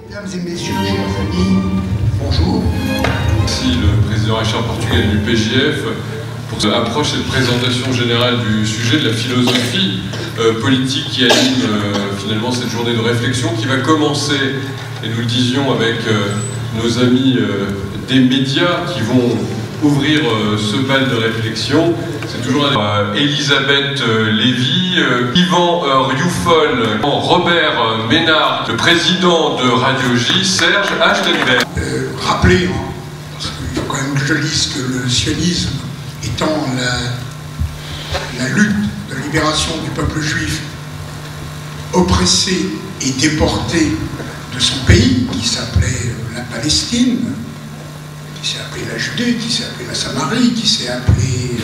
Mesdames et messieurs, chers amis, bonjour. Merci le président Richard Portugal du PJF pour approche cette présentation générale du sujet de la philosophie politique qui anime finalement cette journée de réflexion qui va commencer, et nous le disions avec nos amis des médias qui vont ouvrir ce bal de réflexion. C'est toujours Elisabeth Lévy, Yvan Rioufol, Robert Ménard, le président de Radio J, Serge Achtenberg. Rappelez, parce qu'il faut quand même que je dise que le sionisme étant la lutte de libération du peuple juif oppressé et déporté de son pays, qui s'appelait la Palestine, qui s'est appelé la Judée, qui s'est appelé la Samarie, qui s'est appelé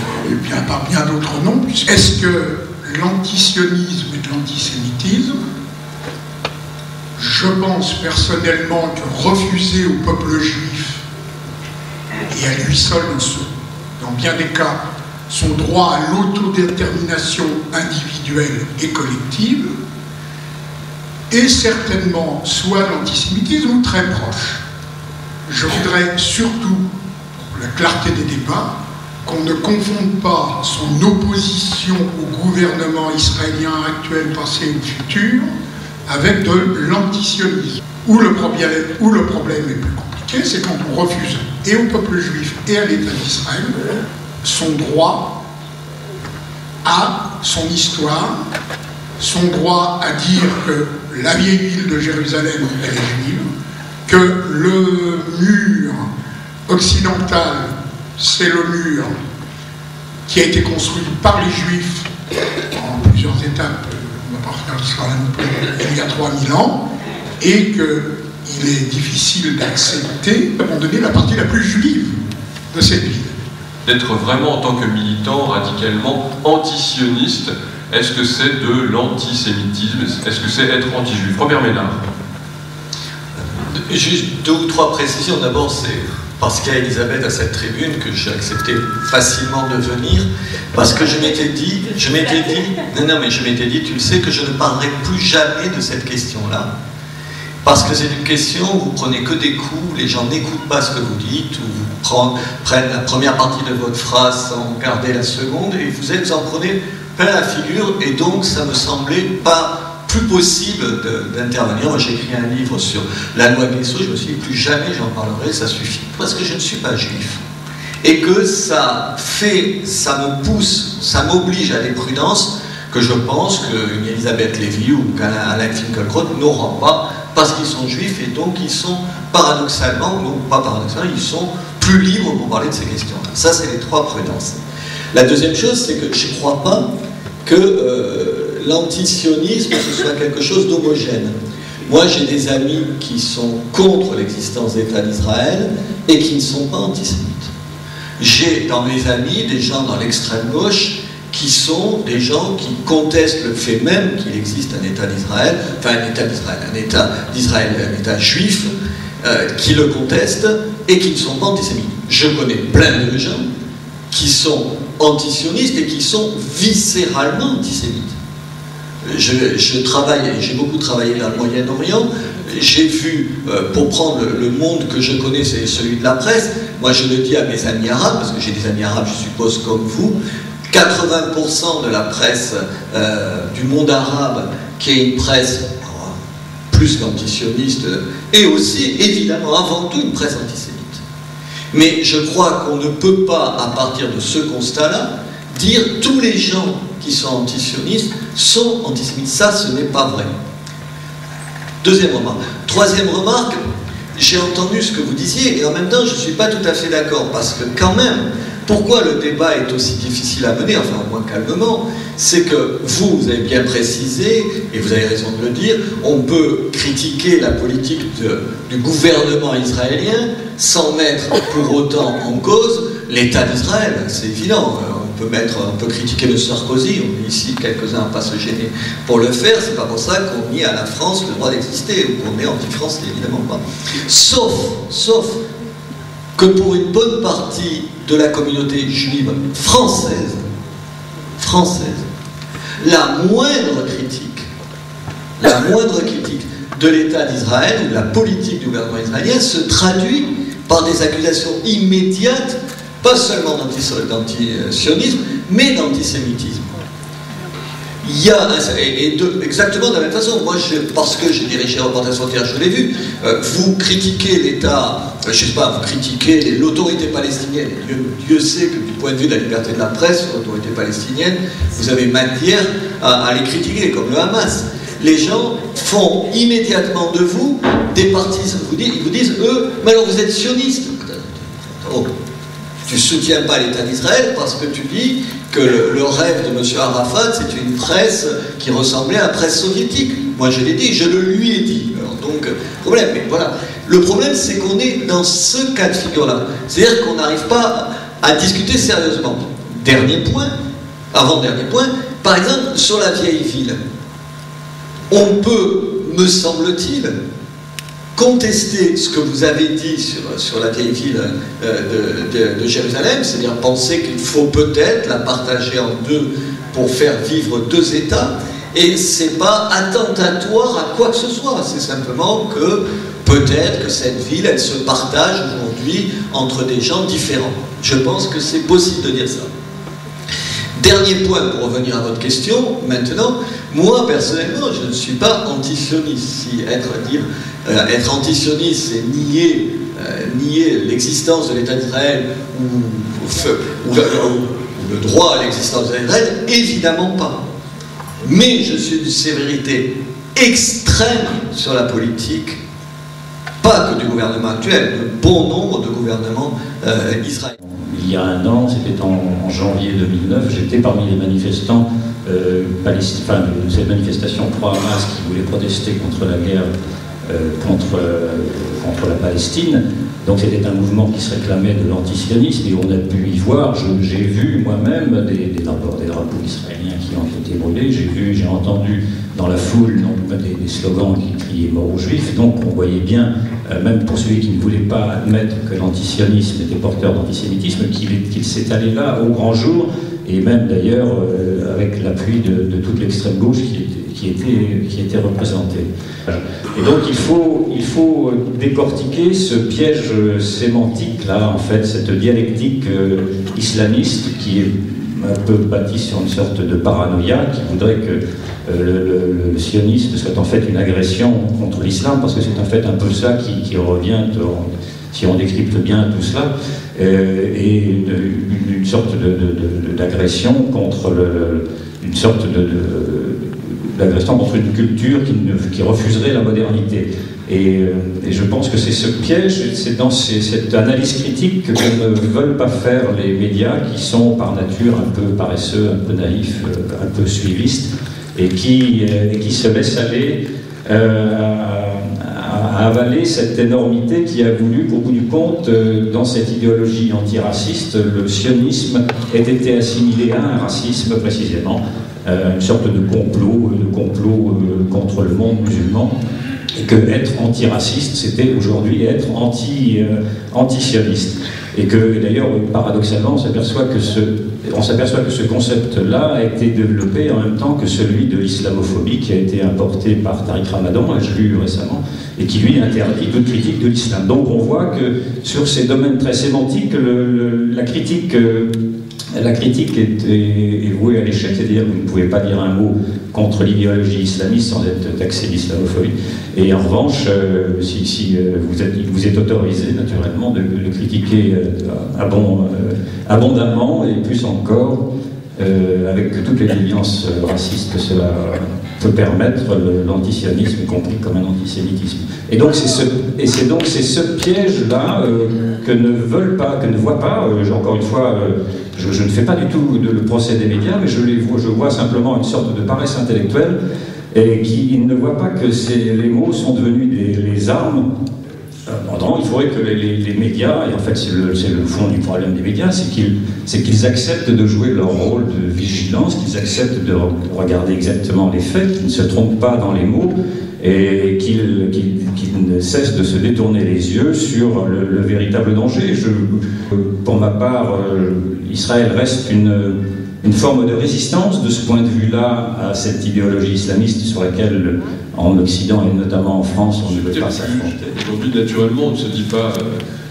par bien d'autres noms. Est-ce que l'antisionisme est de l'antisémitisme? Je pense personnellement que refuser au peuple juif, et à lui seul, dans bien des cas, son droit à l'autodétermination individuelle et collective, est certainement soit l'antisémitisme ou très proche. Je voudrais surtout, pour la clarté des débats, qu'on ne confonde pas son opposition au gouvernement israélien actuel, passé ou futur, avec de l'antisionisme. Où le problème est plus compliqué, c'est quand on refuse, et au peuple juif et à l'État d'Israël, son droit à son histoire, son droit à dire que la vieille ville de Jérusalem, elle est juive, que le mur occidental, c'est le mur qui a été construit par les Juifs en plusieurs étapes, on ne va pas refaire l'histoire il y a 3000 ans, et qu'il est difficile d'accepter d'abandonner la partie la plus juive de cette ville. D'être vraiment en tant que militant radicalement antisioniste, est-ce que c'est de l'antisémitisme? Est-ce que c'est être anti-juif? Robert Ménard. Juste deux ou trois précisions. D'abord, c'est parce qu'il y a Elisabeth à cette tribune que j'ai accepté facilement de venir, parce que je m'étais dit, tu le sais, que je ne parlerai plus jamais de cette question-là, parce que c'est une question où vous prenez que des coups, les gens n'écoutent pas ce que vous dites, ou vous prennent la première partie de votre phrase sans garder la seconde, et vous en prenez plein la figure, et donc ça me semblait pas plus possible d'intervenir. Moi j'ai écrit un livre sur la loi Guesso, je me suis dit plus jamais j'en parlerai, ça suffit. Parce que je ne suis pas juif. Et que ça me pousse, ça m'oblige à des prudences que je pense qu'une Elisabeth Lévy ou qu'un Alain Finkielkraut n'auront pas parce qu'ils sont juifs et donc ils sont paradoxalement, non pas paradoxalement, ils sont plus libres pour parler de ces questions-là. Ça c'est les trois prudences. La deuxième chose c'est que je ne crois pas que l'antisionisme ce soit quelque chose d'homogène. Moi j'ai des amis qui sont contre l'existence d'État d'Israël et qui ne sont pas antisémites. J'ai dans mes amis des gens dans l'extrême gauche qui sont des gens qui contestent le fait même qu'il existe un État d'Israël, enfin un État d'Israël, un État juif, qui le contestent et qui ne sont pas antisémites. Je connais plein de gens qui sont antisionistes et qui sont viscéralement antisémites. je travaille, et j'ai beaucoup travaillé dans le Moyen-Orient. J'ai vu, pour prendre le monde que je connais, c'est celui de la presse. Moi, je le dis à mes amis arabes, parce que j'ai des amis arabes, je suppose, comme vous. 80% de la presse du monde arabe, qui est une presse plus qu'antisioniste, et aussi, évidemment, avant tout, une presse antisémite. Mais je crois qu'on ne peut pas, à partir de ce constat-là, dire tous les gens qui sont antisionistes sont antisémites. Ça, ce n'est pas vrai. Deuxième remarque. Troisième remarque, j'ai entendu ce que vous disiez, et en même temps, je ne suis pas tout à fait d'accord, parce que quand même, pourquoi le débat est aussi difficile à mener, enfin au moins calmement, c'est que vous avez bien précisé, et vous avez raison de le dire, on peut critiquer la politique du gouvernement israélien sans mettre pour autant en cause l'État d'Israël. C'est évident. On peut critiquer M. Sarkozy, on est ici quelques-uns à ne pas se gêner pour le faire, c'est pas pour ça qu'on nie à la France le droit d'exister, ou qu'on est anti-France, évidemment pas. Sauf que pour une bonne partie de la communauté juive française, la moindre critique de l'État d'Israël, ou de la politique du gouvernement israélien, se traduit par des accusations immédiates, pas seulement d'antisionisme, mais d'antisémitisme. Il y a exactement de la même façon. Moi, parce que j'ai dirigé Reporters sans frontières, je l'ai vu. Vous critiquez l'État, je ne sais pas, vous critiquez l'autorité palestinienne. Dieu sait que du point de vue de la liberté de la presse, l'autorité palestinienne, vous avez matière à les critiquer, comme le Hamas. Les gens font immédiatement de vous des partisans. Ils vous disent, eux, mais alors vous êtes sionistes. Oh. Tu ne soutiens pas l'État d'Israël parce que tu dis que le rêve de M. Arafat, c'est une presse qui ressemblait à la presse soviétique. Moi, je l'ai dit, je le lui ai dit. Alors, donc, problème. Mais voilà. Le problème, c'est qu'on est dans ce cas de figure-là. C'est-à-dire qu'on n'arrive pas à discuter sérieusement. Avant-dernier point, par exemple, sur la vieille ville. On peut, me semble-t-il, contester ce que vous avez dit sur la vieille ville de Jérusalem, c'est-à-dire penser qu'il faut peut-être la partager en deux pour faire vivre deux États, et c'est pas attentatoire à quoi que ce soit, c'est simplement que peut-être que cette ville, elle se partage aujourd'hui entre des gens différents. Je pense que c'est possible de dire ça. Dernier point, pour revenir à votre question, maintenant, moi, personnellement, je ne suis pas antisioniste. Si être antisioniste, c'est nier l'existence de l'État d'Israël ou le droit à l'existence de l'État d'Israël, évidemment pas. Mais je suis d'une sévérité extrême sur la politique, pas que du gouvernement actuel, de bon nombre de gouvernements israéliens. Il y a un an, c'était en janvier 2009, j'étais parmi les manifestants palestiniens, de cette manifestation pro-Hamas qui voulait protester contre la guerre contre la Palestine. Donc c'était un mouvement qui se réclamait de l'antisionisme et on a pu y voir, j'ai vu moi-même des drapeaux israéliens qui ont été brûlés, j'ai entendu dans la foule des slogans qui criaient mort aux juifs, donc on voyait bien, même pour celui qui ne voulait pas admettre que l'antisionisme était porteur d'antisémitisme, qu'il s'étalait là au grand jour, et même d'ailleurs avec l'appui de toute l'extrême gauche qui était représentée. Et donc il faut décortiquer ce piège sémantique là, en fait, cette dialectique islamiste qui est un peu bâtie sur une sorte de paranoïa qui voudrait que le sionisme soit en fait une agression contre l'islam, parce que c'est en fait un peu ça qui revient, si on décrypte bien tout cela, et une sorte d'agression contre une sorte d'agression contre une culture qui refuserait la modernité. Et je pense que c'est ce piège, c'est dans cette analyse critique que ne veulent pas faire les médias, qui sont par nature un peu paresseux, un peu naïfs, un peu suivistes, et qui se laissent aller à avaler cette énormité qui a voulu, au bout du compte, dans cette idéologie antiraciste, le sionisme ait été assimilé à un racisme précisément, une sorte de complot contre le monde musulman, et que être antiraciste, c'était aujourd'hui être antisioniste. Et que d'ailleurs, paradoxalement, on s'aperçoit que on s'aperçoit que ce concept-là a été développé en même temps que celui de l'islamophobie qui a été importé par Tariq Ramadan, je l'ai lu récemment, et qui lui interdit toute critique de l'islam. Donc on voit que sur ces domaines très sémantiques, la critique est vouée à l'échec, c'est-à-dire que vous ne pouvez pas dire un mot contre l'idéologie islamiste sans être taxé d'islamophobie. Et en revanche, vous êtes autorisé naturellement de le critiquer abondamment et plus encore avec toutes les déviances racistes que cela peut permettre, l'antisionisme compris comme un antisémitisme. Et donc c'est ce piège-là que ne voit pas, encore une fois, je ne fais pas du tout le procès des médias, mais je vois simplement une sorte de paresse intellectuelle et qui ne voit pas que les mots sont devenus les armes. Il faudrait que les médias, et en fait c'est le fond du problème des médias, c'est qu'ils acceptent de jouer leur rôle de vigilance, qu'ils acceptent de regarder exactement les faits, qu'ils ne se trompent pas dans les mots, et qu'ils ne cessent de se détourner les yeux sur le véritable danger. Pour ma part, Israël reste une forme de résistance de ce point de vue-là à cette idéologie islamiste sur laquelle, en Occident et notamment en France, on ne veut pas s'affronter. Aujourd'hui, naturellement, on ne se dit pas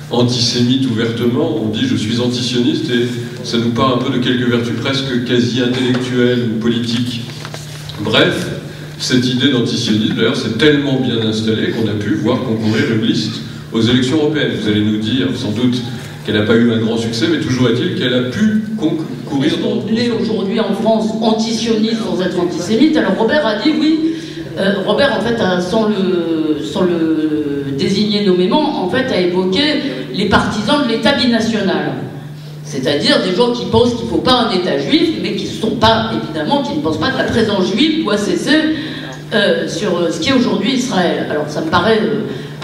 antisémite ouvertement, on dit je suis antisioniste et ça nous parle un peu de quelques vertus presque quasi intellectuelles ou politiques. Bref, cette idée d'antisionisme, d'ailleurs, c'est tellement bien installé qu'on a pu voir concourir une liste aux élections européennes. Vous allez nous dire, sans doute, qu'elle n'a pas eu un grand succès, mais toujours est-il qu'elle a pu concourir dans... On est aujourd'hui en France antisioniste sans être antisémite. Alors Robert a dit oui. Robert, en fait, sans le désigner nommément, en fait, a évoqué les partisans de l'État binational. C'est-à-dire des gens qui pensent qu'il ne faut pas un État juif, mais qui ne pensent pas que la présence juive doit cesser sur ce qui est aujourd'hui Israël. Alors ça me paraît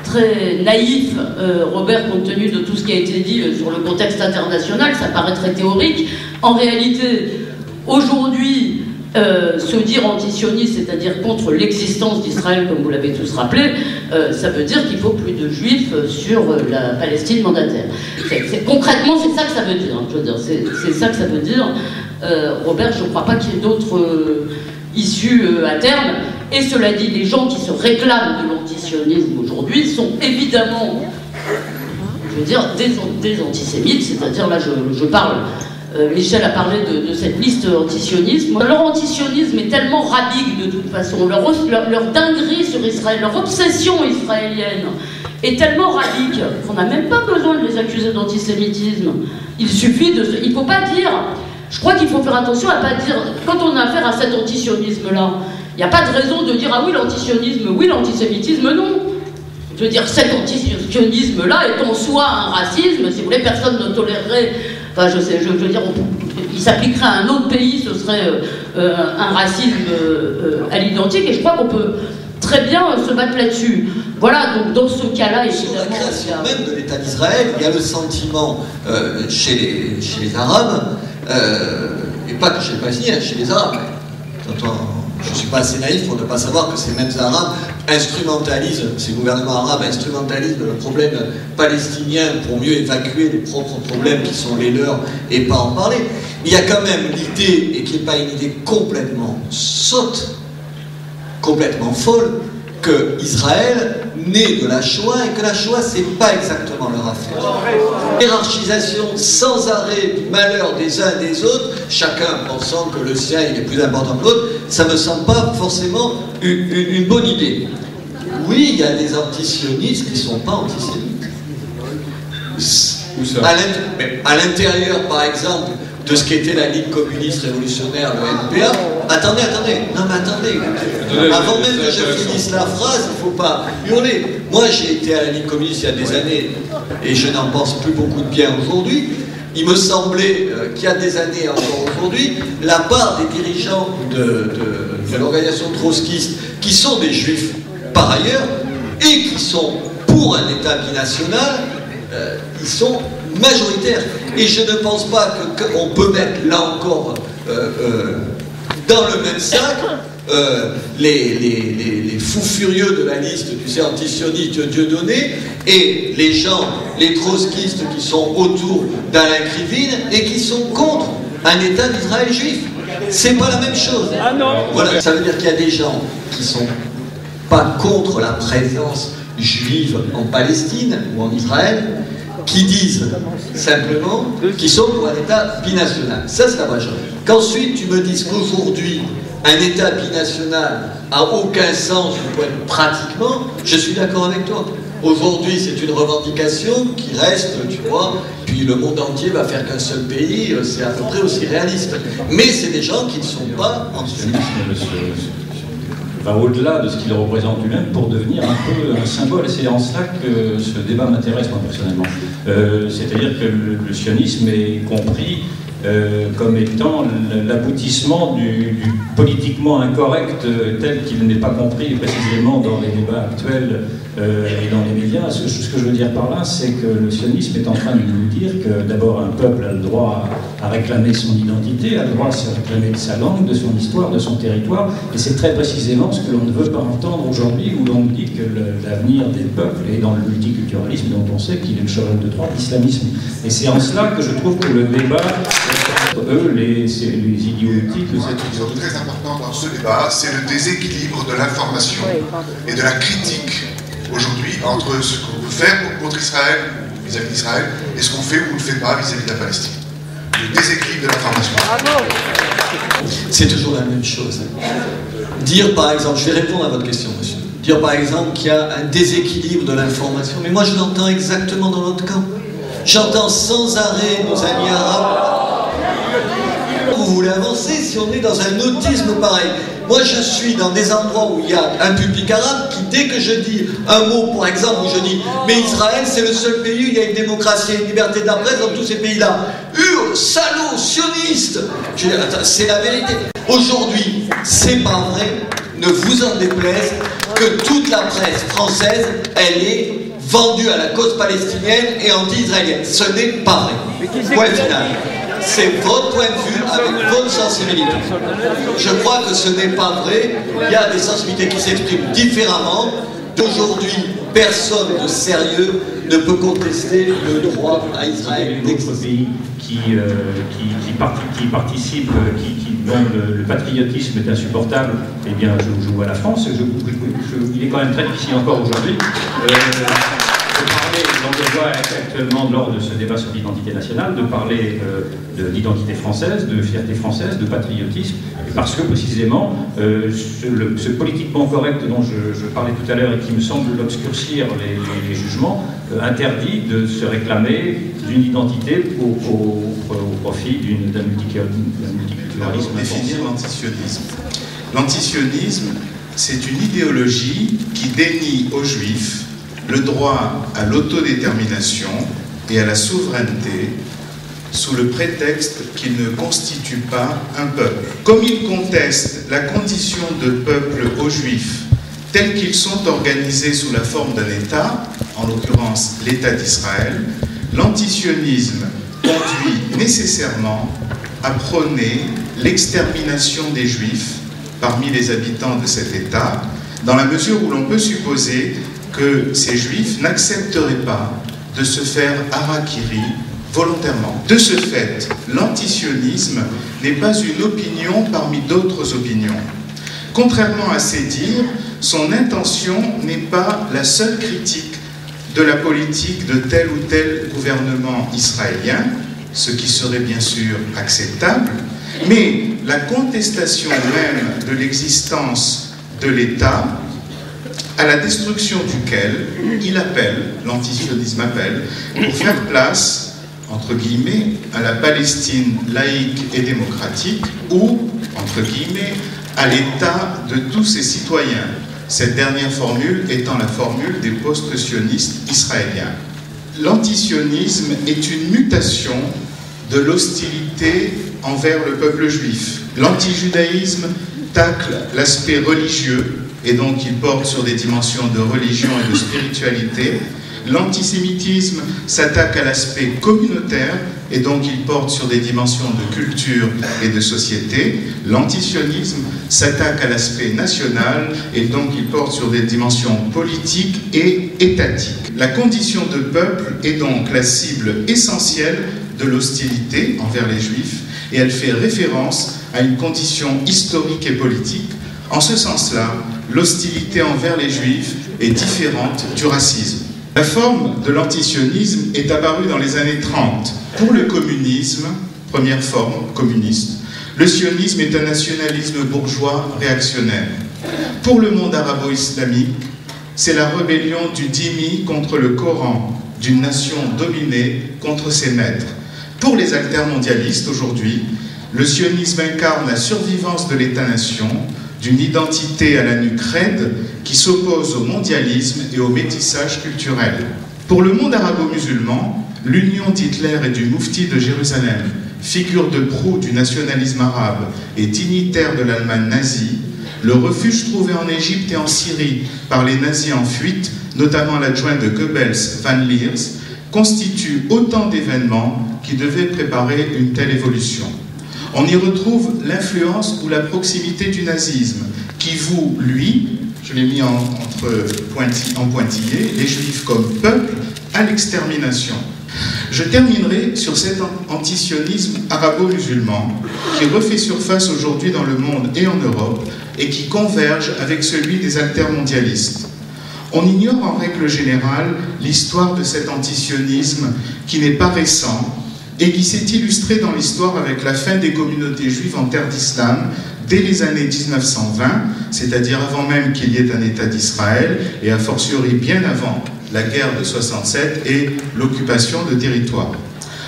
très naïf, Robert, compte tenu de tout ce qui a été dit sur le contexte international, ça paraît très théorique. En réalité, aujourd'hui, se dire antisioniste, c'est-à-dire contre l'existence d'Israël, comme vous l'avez tous rappelé, ça veut dire qu'il faut plus de juifs sur la Palestine mandataire. Concrètement, c'est ça que ça veut dire. Je veux dire, c'est ça que ça veut dire. Robert, je ne crois pas qu'il y ait d'autres issues à terme. Et cela dit, les gens qui se réclament de l'antisionisme aujourd'hui sont évidemment, je veux dire, des antisémites, c'est-à-dire là, je parle. Michel a parlé de cette liste antisionisme. Leur antisionisme est tellement rabique de toute façon, leur dinguerie sur Israël, leur obsession israélienne est tellement rabique qu'on n'a même pas besoin de les accuser d'antisémitisme. Il suffit de... Il ne faut pas dire... Je crois qu'il faut faire attention à ne pas dire... Quand on a affaire à cet antisionisme-là, il n'y a pas de raison de dire « Ah oui, l'antisionisme, oui, l'antisémitisme, non ». Je veux dire, cet antisionisme-là est en soi un racisme. Si vous voulez, personne ne tolérerait... Enfin, je veux dire, il s'appliquerait à un autre pays, ce serait un racisme à l'identique, et je crois qu'on peut très bien se battre là-dessus. Voilà, donc dans ce cas-là, évidemment... Sur la création même de l'État d'Israël, il y a le sentiment chez les Arabes, et pas que chez les Palestiniens, chez les Arabes. Je ne suis pas assez naïf pour ne pas savoir que ces mêmes Arabes instrumentalisent, ces gouvernements arabes instrumentalisent le problème palestinien pour mieux évacuer les propres problèmes qui sont les leurs et pas en parler. Il y a quand même l'idée, et qui n'est pas une idée complètement sotte, complètement folle, que Israël naît de la Shoah et que la Shoah, c'est pas exactement leur affaire. Hiérarchisation sans arrêt du malheur des uns et des autres, chacun pensant que le sien il est plus important que l'autre, ça me semble pas forcément une bonne idée. Oui, il y a des antisionistes qui ne sont pas antisémites. À l'intérieur, par exemple, de ce qu'était la Ligue communiste révolutionnaire, le NPA. Attendez, non mais attendez, avant même que je finisse la phrase, il ne faut pas hurler. Moi j'ai été à la Ligue communiste il y a des années, et je n'en pense plus beaucoup de bien aujourd'hui. Il me semblait qu'il y a des années encore aujourd'hui, la part des dirigeants de l'organisation trotskiste, qui sont des juifs par ailleurs, et qui sont pour un État binational, ils sont majoritaires. Et je ne pense pas qu'on peut mettre là encore dans le même sac les fous furieux de la liste, tu sais, antisioniste Dieudonné, et les gens, les trotskistes qui sont autour d'Alain Krivine et qui sont contre un État d'Israël juif. C'est pas la même chose. Ah non. Voilà, ça veut dire qu'il y a des gens qui sont pas contre la présence juive en Palestine ou en Israël, qui disent simplement qu'ils sont pour un État binational. Ça, c'est la vraie chose. Qu'ensuite, tu me dises qu'aujourd'hui, un État binational a aucun sens pratiquement, je suis d'accord avec toi. Aujourd'hui, c'est une revendication qui reste, tu vois, puis le monde entier va faire qu'un seul pays, c'est à peu près aussi réaliste. Mais c'est des gens qui ne sont pas en va au-delà de ce qu'il représente lui-même pour devenir un peu un symbole. C'est en cela que ce débat m'intéresse, moi, personnellement. C'est-à-dire que le sionisme est compris comme étant l'aboutissement du politiquement incorrect tel qu'il n'est pas compris précisément dans les débats actuels et dans les médias. Ce que je veux dire par là, c'est que le sionisme est en train de nous dire que d'abord un peuple a le droit à réclamer son identité, a le droit à se réclamer de sa langue, de son histoire, de son territoire, et c'est très précisément ce que l'on ne veut pas entendre aujourd'hui, où l'on dit que l'avenir des peuples est dans le multiculturalisme, dont on sait qu'il est le cheval de Troie de l'islamisme. Et c'est en cela que je trouve que le débat, eux, les idiotiques de cette chose très importante dans ce débat, c'est le déséquilibre de l'information et de la critique aujourd'hui entre ce qu'on veut faire contre Israël, vis-à-vis d'Israël, et ce qu'on fait ou ne fait pas vis-à-vis de la Palestine. Le déséquilibre de l'information. C'est toujours la même chose. Dire par exemple, je vais répondre à votre question, monsieur. Dire par exemple qu'il y a un déséquilibre de l'information, mais moi je l'entends exactement dans l'autre camp. J'entends sans arrêt nos amis arabes. Vous voulez avancer si on est dans un autisme pareil? Moi je suis dans des endroits où il y a un public arabe qui, dès que je dis un mot, par exemple, où je dis mais Israël c'est le seul pays où il y a une démocratie et une liberté de la presse, dans tous ces pays-là, hurle, salaud, sioniste. Je dis, c'est la vérité. Aujourd'hui, c'est pas vrai, ne vous en déplaise, que toute la presse française, elle est vendue à la cause palestinienne et anti-israélienne. Ce n'est pas vrai. Point final. C'est votre point de vue avec votre sensibilité. Je crois que ce n'est pas vrai. Il y a des sensibilités qui s'expriment différemment. Aujourd'hui, personne de sérieux ne peut contester le droit à Israël. D'autres pays qui participent, dont le patriotisme est insupportable, eh bien, je vois la France. Il est quand même très difficile encore aujourd'hui on voit actuellement lors de ce débat sur l'identité nationale de parler de l'identité française, de fierté française, de patriotisme, parce que précisément ce politiquement correct dont je parlais tout à l'heure et qui me semble obscurcir les jugements interdit de se réclamer d'une identité au profit d'un multiculturalisme. Définir l'antisionisme. L'antisionisme, c'est une idéologie qui dénie aux Juifs le droit à l'autodétermination et à la souveraineté sous le prétexte qu'ils ne constituent pas un peuple. Comme ils contestent la condition de peuple aux Juifs tels qu'ils sont organisés sous la forme d'un État, en l'occurrence l'État d'Israël, l'antisionisme conduit nécessairement à prôner l'extermination des Juifs parmi les habitants de cet État, dans la mesure où l'on peut supposer que ces Juifs n'accepteraient pas de se faire harakiri volontairement. De ce fait, l'antisionisme n'est pas une opinion parmi d'autres opinions. Contrairement à ces dires, son intention n'est pas la seule critique de la politique de tel ou tel gouvernement israélien, ce qui serait bien sûr acceptable, mais la contestation même de l'existence de l'État, à la destruction duquel il appelle, l'antisionisme appelle, pour faire place, entre guillemets, à la Palestine laïque et démocratique, ou, entre guillemets, à l'État de tous ses citoyens. Cette dernière formule étant la formule des post-sionistes israéliens. L'antisionisme est une mutation de l'hostilité envers le peuple juif. L'antijudaïsme tacle l'aspect religieux, et donc il porte sur des dimensions de religion et de spiritualité. L'antisémitisme s'attaque à l'aspect communautaire, et donc il porte sur des dimensions de culture et de société. L'antisionisme s'attaque à l'aspect national, et donc il porte sur des dimensions politiques et étatiques. La condition de peuple est donc la cible essentielle de l'hostilité envers les Juifs, et elle fait référence à une condition historique et politique. En ce sens-là, l'hostilité envers les Juifs est différente du racisme. La forme de l'antisionisme est apparue dans les années 30. Pour le communisme, première forme communiste, le sionisme est un nationalisme bourgeois réactionnaire. Pour le monde arabo-islamique, c'est la rébellion du dhimmi contre le Coran, d'une nation dominée contre ses maîtres. Pour les altermondialistes aujourd'hui, le sionisme incarne la survivance de l'État-nation, d'une identité à la nuque raide qui s'oppose au mondialisme et au métissage culturel. Pour le monde arabo-musulman, l'union d'Hitler et du Moufti de Jérusalem, figure de proue du nationalisme arabe et dignitaire de l'Allemagne nazie, le refuge trouvé en Égypte et en Syrie par les nazis en fuite, notamment l'adjoint de Goebbels, Van Leers, constitue autant d'événements qui devaient préparer une telle évolution. On y retrouve l'influence ou la proximité du nazisme, qui voue, lui, je l'ai mis en pointillé, les Juifs comme peuple à l'extermination. Je terminerai sur cet antisionisme arabo-musulman qui refait surface aujourd'hui dans le monde et en Europe et qui converge avec celui des altermondialistes. On ignore en règle générale l'histoire de cet antisionisme qui n'est pas récent et qui s'est illustré dans l'histoire avec la fin des communautés juives en terre d'islam dès les années 1920, c'est-à-dire avant même qu'il y ait un État d'Israël et a fortiori bien avant la guerre de 67 et l'occupation de territoires.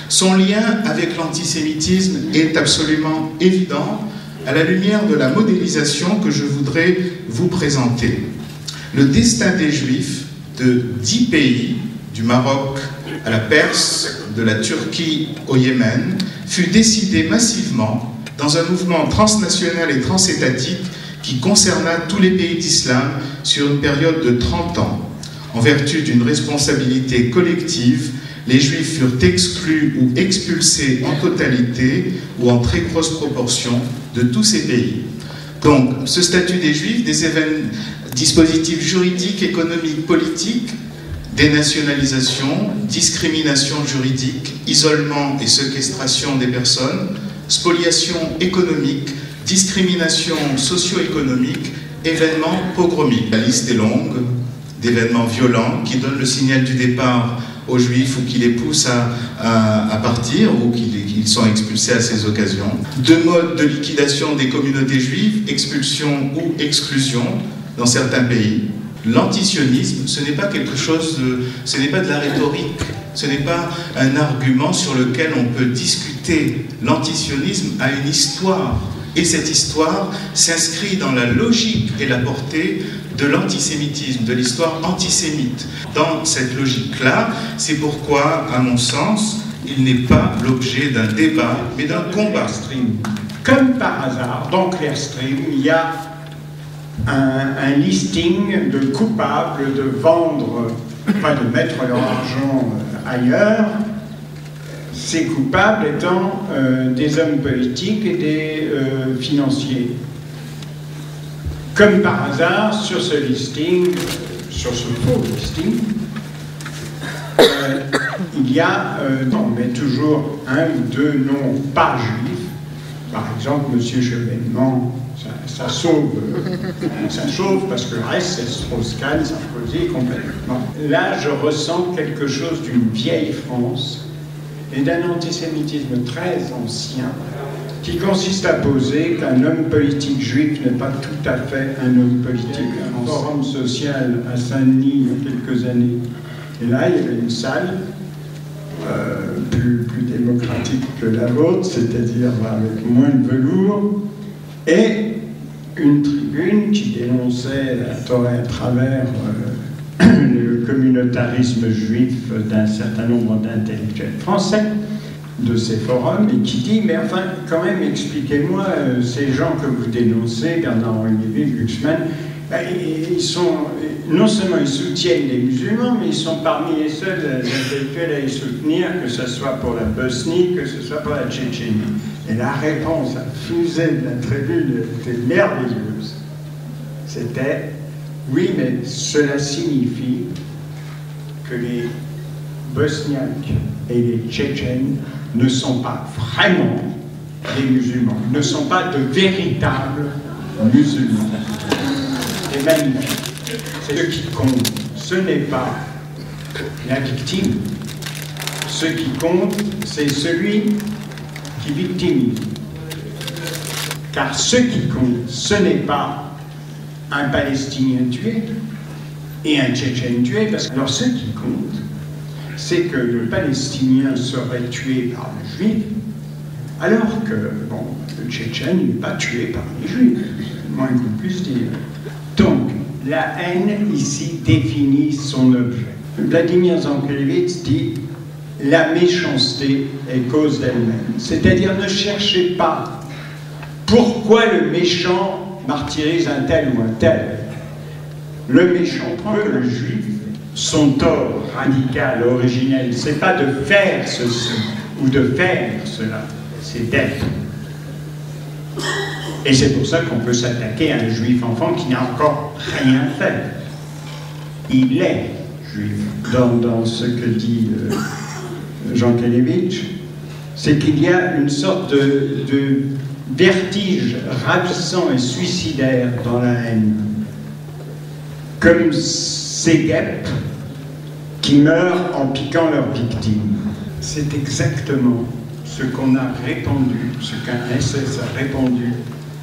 Son lien avec l'antisémitisme est absolument évident à la lumière de la modélisation que je voudrais vous présenter. Le destin des Juifs de 10 pays, du Maroc à la Perse, de la Turquie au Yémen, fut décidé massivement dans un mouvement transnational et transétatique qui concerna tous les pays d'islam sur une période de 30 ans. En vertu d'une responsabilité collective, les Juifs furent exclus ou expulsés en totalité ou en très grosse proportion de tous ces pays. Donc, ce statut des Juifs, des dispositifs juridiques, économiques, politiques, dénationalisation, discrimination juridique, isolement et séquestration des personnes, spoliation économique, discrimination socio-économique, événements pogromiques. La liste est longue d'événements violents qui donnent le signal du départ aux Juifs ou qui les poussent à partir ou qu'ils sont expulsés à ces occasions. Deux modes de liquidation des communautés juives, expulsion ou exclusion dans certains pays. L'antisionisme, ce n'est pas quelque chose ce n'est pas de la rhétorique, ce n'est pas un argument sur lequel on peut discuter. L'antisionisme a une histoire, et cette histoire s'inscrit dans la logique et la portée de l'antisémitisme, de l'histoire antisémite. Dans cette logique-là, c'est pourquoi, à mon sens, il n'est pas l'objet d'un débat, mais d'un combat. Comme par hasard, dans Clearstream, il y a un listing de coupables de vendre, pas de mettre leur argent ailleurs, ces coupables étant des hommes politiques et des financiers. Comme par hasard, sur ce listing, sur ce faux listing, il y a, mais toujours un ou deux noms pas juifs. Par exemple, M. Chevènement, ça sauve parce que le reste, c'est Strauss-Kahn, Sarkozy, complètement. Là, je ressens quelque chose d'une vieille France et d'un antisémitisme très ancien qui consiste à poser qu'un homme politique juif n'est pas tout à fait un homme politique. Un forum social à Saint-Denis il y a quelques années, et là, il y avait une salle plus démocratique que la vôtre, c'est-à-dire avec moins de velours, et une tribune qui dénonçait à tort et à travers le communautarisme juif d'un certain nombre d'intellectuels français de ces forums, et qui dit, mais enfin, quand même, expliquez-moi, ces gens que vous dénoncez, Bernard-Henri Lévy, Glucksmann, ils sont, non seulement ils soutiennent les musulmans, mais ils sont parmi les seuls intellectuels à les soutenir, que ce soit pour la Bosnie, que ce soit pour la Tchétchénie. Et la réponse à fusée de la tribune était merveilleuse. C'était, oui, mais cela signifie que les Bosniaques et les Tchétchènes ne sont pas vraiment les musulmans. Ils ne sont pas de véritables musulmans. C'est magnifique. Ce qui compte, ce n'est pas la victime. Ce qui compte, c'est celui qui victimise. Car ce qui compte, ce n'est pas un Palestinien tué et un Tchétchène tué. Alors ce qui compte, c'est que le Palestinien serait tué par le Juif, alors que bon, le Tchétchène n'est pas tué par les Juifs, c'est le moins qu'on puisse dire. Donc, la haine ici définit son objet. Vladimir Zankelevitch dit « La méchanceté est cause d'elle-même ». C'est-à-dire, ne cherchez pas pourquoi le méchant martyrise un tel ou un tel. Le méchant peut, le juif, son tort radical, originel, c'est pas de faire ceci ou de faire cela, c'est d'être. Et c'est pour ça qu'on peut s'attaquer à un juif enfant qui n'a encore rien fait. Il est juif. Dans ce que dit Zankelevitch, c'est qu'il y a une sorte de vertige ravissant et suicidaire dans la haine. Comme ces guêpes qui meurent en piquant leurs victimes. C'est exactement ce qu'on a répandu, ce qu'un SS a répandu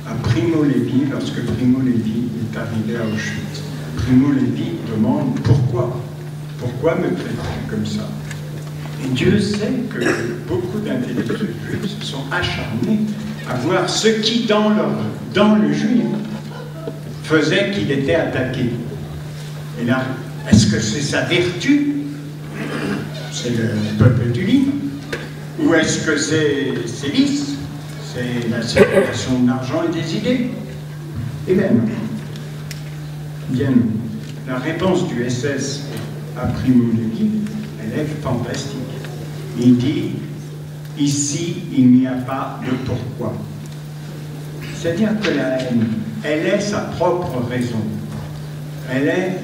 à Primo Levi lorsque Primo Levi est arrivé à Auschwitz. Primo Levi demande pourquoi me traites-tu comme ça? Et Dieu sait que beaucoup d'intellectuels juifs se sont acharnés à voir ce qui dans le juif faisait qu'il était attaqué. Et là, est-ce que c'est sa vertu? C'est le peuple du livre. Ou est-ce que c'est ses vices? C'est la circulation de l'argent et des idées? Et même, bien, la réponse du SS à Primo Levi, elle est fantastique. Il dit, ici, il n'y a pas de pourquoi. C'est-à-dire que la haine, elle est sa propre raison. Elle est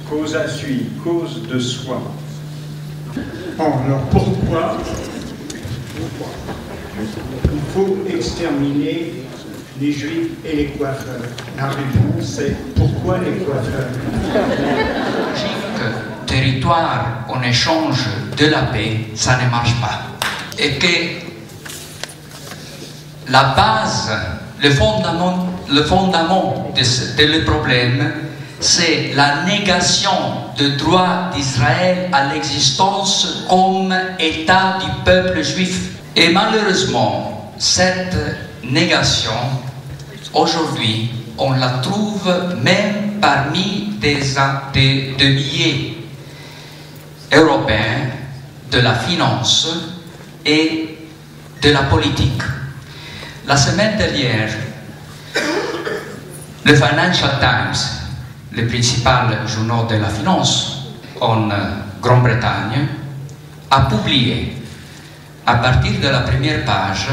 cause à suivre, cause de soi. Alors pourquoi il faut exterminer les juifs et les coiffeurs? La réponse est pourquoi les coiffeurs? Territoire en échange de la paix, ça ne marche pas. Et que la base, le fondament de le problème, c'est la négation du droit d'Israël à l'existence comme État du peuple juif. Et malheureusement, cette négation, aujourd'hui, on la trouve même parmi des milliers européens de la finance et de la politique. La semaine dernière, le Financial Times, le principal journal de la finance en Grande-Bretagne, a publié à partir de la première page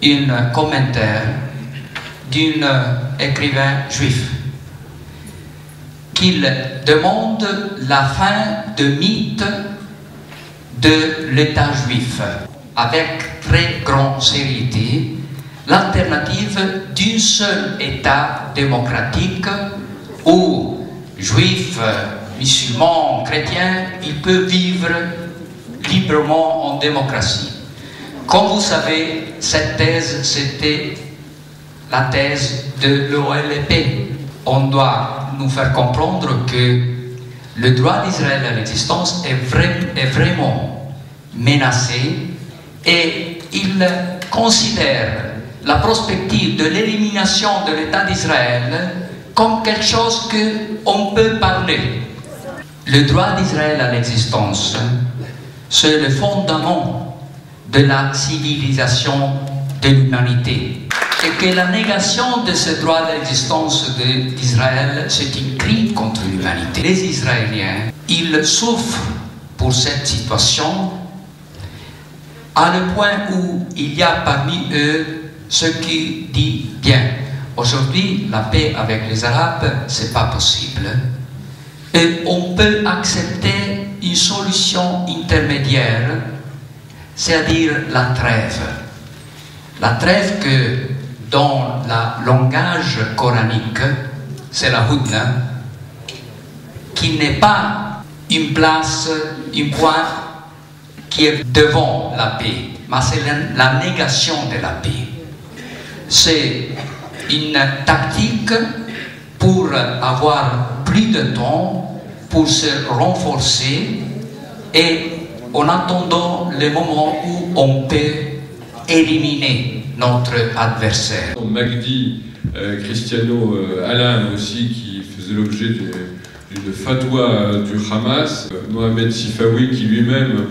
un commentaire d'un écrivain juif qu'il demande la fin du mythe de l'État juif avec très grande sérénité, l'alternative d'un seul État démocratique où juifs, musulmans, chrétiens, ils peuvent vivre librement en démocratie. Comme vous savez, cette thèse, c'était la thèse de l'OLP. On doit nous faire comprendre que le droit d'Israël à l'existence est vraiment menacé et il considère la perspective de l'élimination de l'État d'Israël comme quelque chose qu'on peut parler. Le droit d'Israël à l'existence, c'est le fondement de la civilisation de l'humanité. Et que la négation de ce droit d'existence d'Israël, c'est un crime contre l'humanité. Les Israéliens, ils souffrent pour cette situation à le point où il y a parmi eux ceux qui disent bien, aujourd'hui la paix avec les Arabes, c'est pas possible. Et on peut accepter une solution intermédiaire, c'est-à-dire la trêve. La trêve que dans le langage coranique, c'est la Hudna, qui n'est pas une place, un point qui est devant la paix, mais c'est la négation de la paix. C'est une tactique pour avoir plus de temps, pour se renforcer et en attendant le moment où on peut éliminer notre adversaire. Magdi Cristiano Alain aussi, qui faisait l'objet d'une fatwa du Hamas, Mohamed Sifawi qui lui-même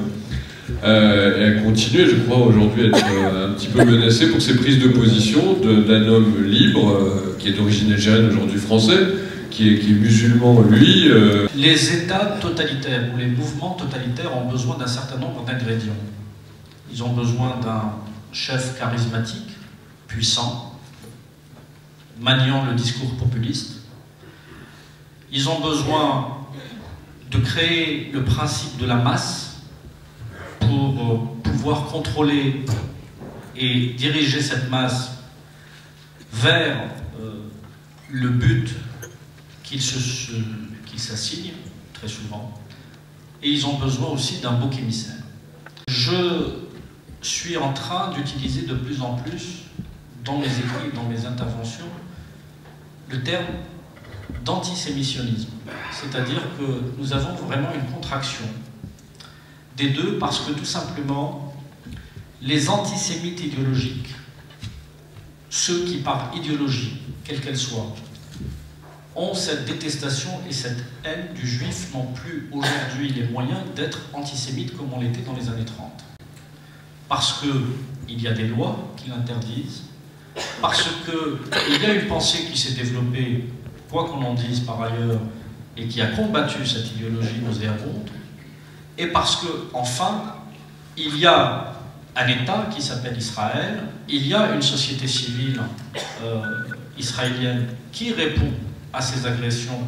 a continué, je crois, aujourd'hui à être un petit peu menacé pour ses prises de position d'un homme libre, qui est d'origine algérienne, aujourd'hui français, qui est musulman, lui. Les États totalitaires ou les mouvements totalitaires ont besoin d'un certain nombre d'ingrédients. Ils ont besoin d'un chef charismatique, puissant, maniant le discours populiste. Ils ont besoin de créer le principe de la masse pour pouvoir contrôler et diriger cette masse vers le but qu'ils s'assignent très souvent. Et ils ont besoin aussi d'un bouc émissaire. Je suis en train d'utiliser de plus en plus dans mes écrits, dans mes interventions, le terme d'antisémissionnisme. C'est-à-dire que nous avons vraiment une contraction des deux parce que tout simplement, les antisémites idéologiques, ceux qui par idéologie, quelle qu'elle soit, ont cette détestation et cette haine du juif n'ont plus aujourd'hui les moyens d'être antisémites comme on l'était dans les années 30. Parce qu'il y a des lois qui l'interdisent, parce qu'il y a une pensée qui s'est développée, quoi qu'on en dise par ailleurs, et qui a combattu cette idéologie nauséabonde, et parce que, enfin, il y a un État qui s'appelle Israël, il y a une société civile israélienne qui répond à ces agressions,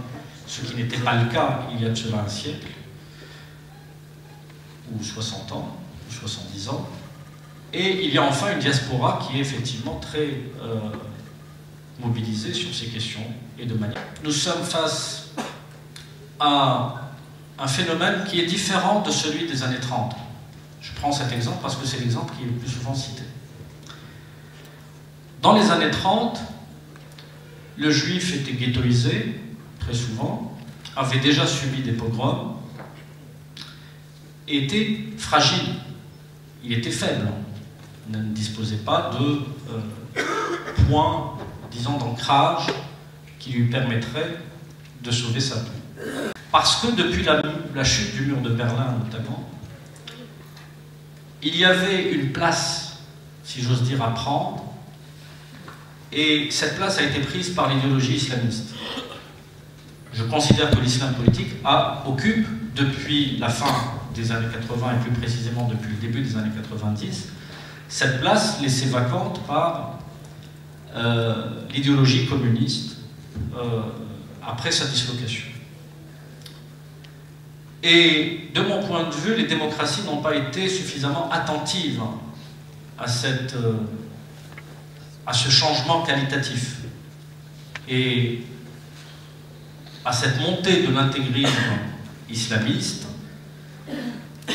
ce qui n'était pas le cas il y a de cela un siècle, ou 60 ans, ou 70 ans, et il y a enfin une diaspora qui est effectivement très mobilisée sur ces questions et de manière. Nous sommes face à un phénomène qui est différent de celui des années 30. Je prends cet exemple parce que c'est l'exemple qui est le plus souvent cité. Dans les années 30, le juif était ghettoisé, très souvent, avait déjà subi des pogroms, et était fragile, il était faible, il ne disposait pas de points, disons, d'ancrage qui lui permettraient de sauver sa vie. Parce que depuis la chute du mur de Berlin notamment, il y avait une place, si j'ose dire, à prendre, et cette place a été prise par l'idéologie islamiste. Je considère que l'islam politique occupe, depuis la fin des années 80 et plus précisément depuis le début des années 90, cette place laissée vacante par l'idéologie communiste après sa dislocation. Et de mon point de vue, les démocraties n'ont pas été suffisamment attentives à ce changement qualitatif et à cette montée de l'intégrisme islamiste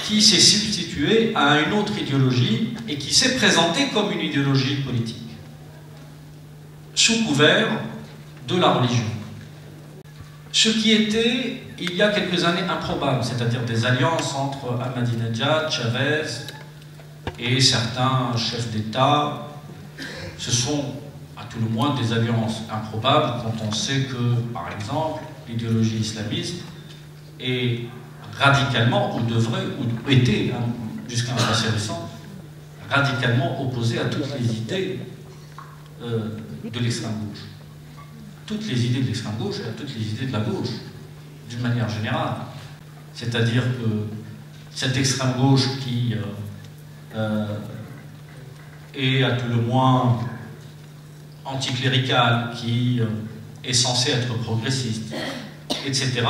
qui s'est substituée à une autre idéologie et qui s'est présentée comme une idéologie politique sous couvert de la religion. Ce qui était, il y a quelques années, improbable, c'est-à-dire des alliances entre Ahmadinejad, Chavez et certains chefs d'État. Ce sont, à tout le moins, des alliances improbables quand on sait que, par exemple, l'idéologie islamiste est radicalement, ou devrait, ou était, jusqu'à un passé récent, radicalement opposée à toutes les idées de l'extrême gauche. Toutes les idées de l'extrême gauche et à toutes les idées de la gauche, d'une manière générale. C'est-à-dire que cette extrême gauche qui est à tout le moins anticléricale, qui est censée être progressiste, etc.,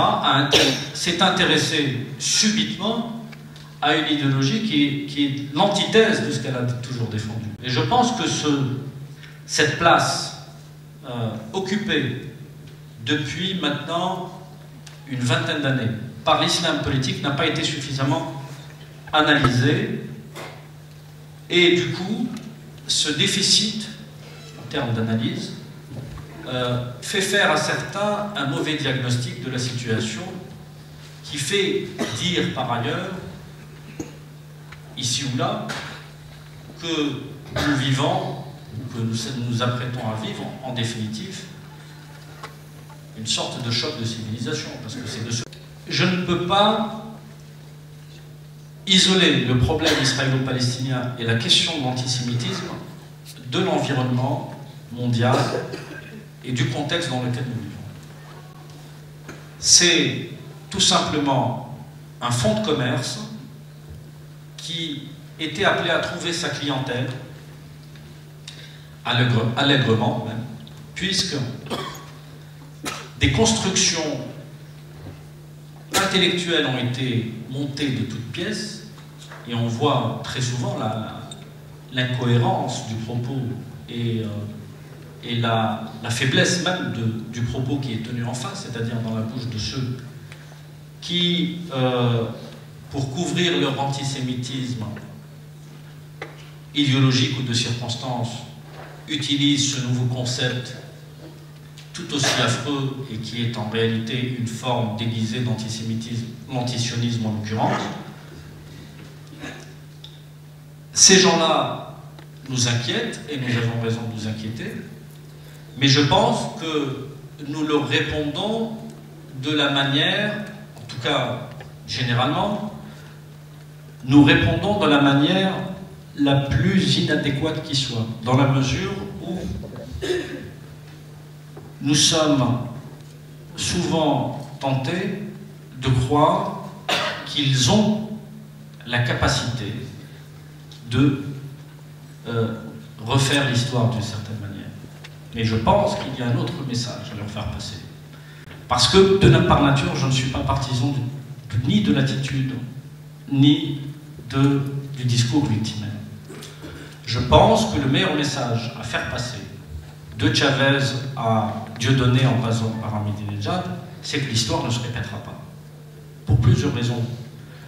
s'est intéressée subitement à une idéologie qui est l'antithèse de ce qu'elle a toujours défendu. Et je pense que cette place occupée depuis maintenant une vingtaine d'années par l'islam politique n'a pas été suffisamment analysée, et du coup, ce déficit en termes d'analyse fait faire à certains un mauvais diagnostic de la situation, qui fait dire par ailleurs, ici ou là, que nous vivons, que nous nous apprêtons à vivre, en définitive, une sorte de choc de civilisation. Parce que c'est de ce... Je ne peux pas isoler le problème israélo-palestinien et la question de l'antisémitisme de l'environnement mondial et du contexte dans lequel nous vivons. C'est tout simplement un fonds de commerce qui était appelé à trouver sa clientèle, allègrement même, puisque des constructions intellectuelles ont été montées de toutes pièces, et on voit très souvent l'incohérence du propos et la faiblesse même du propos qui est tenu en face, c'est-à-dire dans la bouche de ceux qui, pour couvrir leur antisémitisme idéologique ou de circonstance, utilisent ce nouveau concept tout aussi affreux et qui est en réalité une forme déguisée d'antisémitisme, l'antisionisme en l'occurrence. Ces gens-là nous inquiètent, et nous avons raison de nous inquiéter, mais je pense que nous leur répondons de la manière, en tout cas généralement, nous répondons de la manière la plus inadéquate qui soit, dans la mesure où nous sommes souvent tentés de croire qu'ils ont la capacité de refaire l'histoire d'une certaine manière. Mais je pense qu'il y a un autre message à leur faire passer. Parce que, par nature, je ne suis pas partisan ni de l'attitude, ni du discours victimaire. Je pense que le meilleur message à faire passer de Chavez à Dieudonné en passant par Ahmadinejad, c'est que l'histoire ne se répétera pas. Pour plusieurs raisons.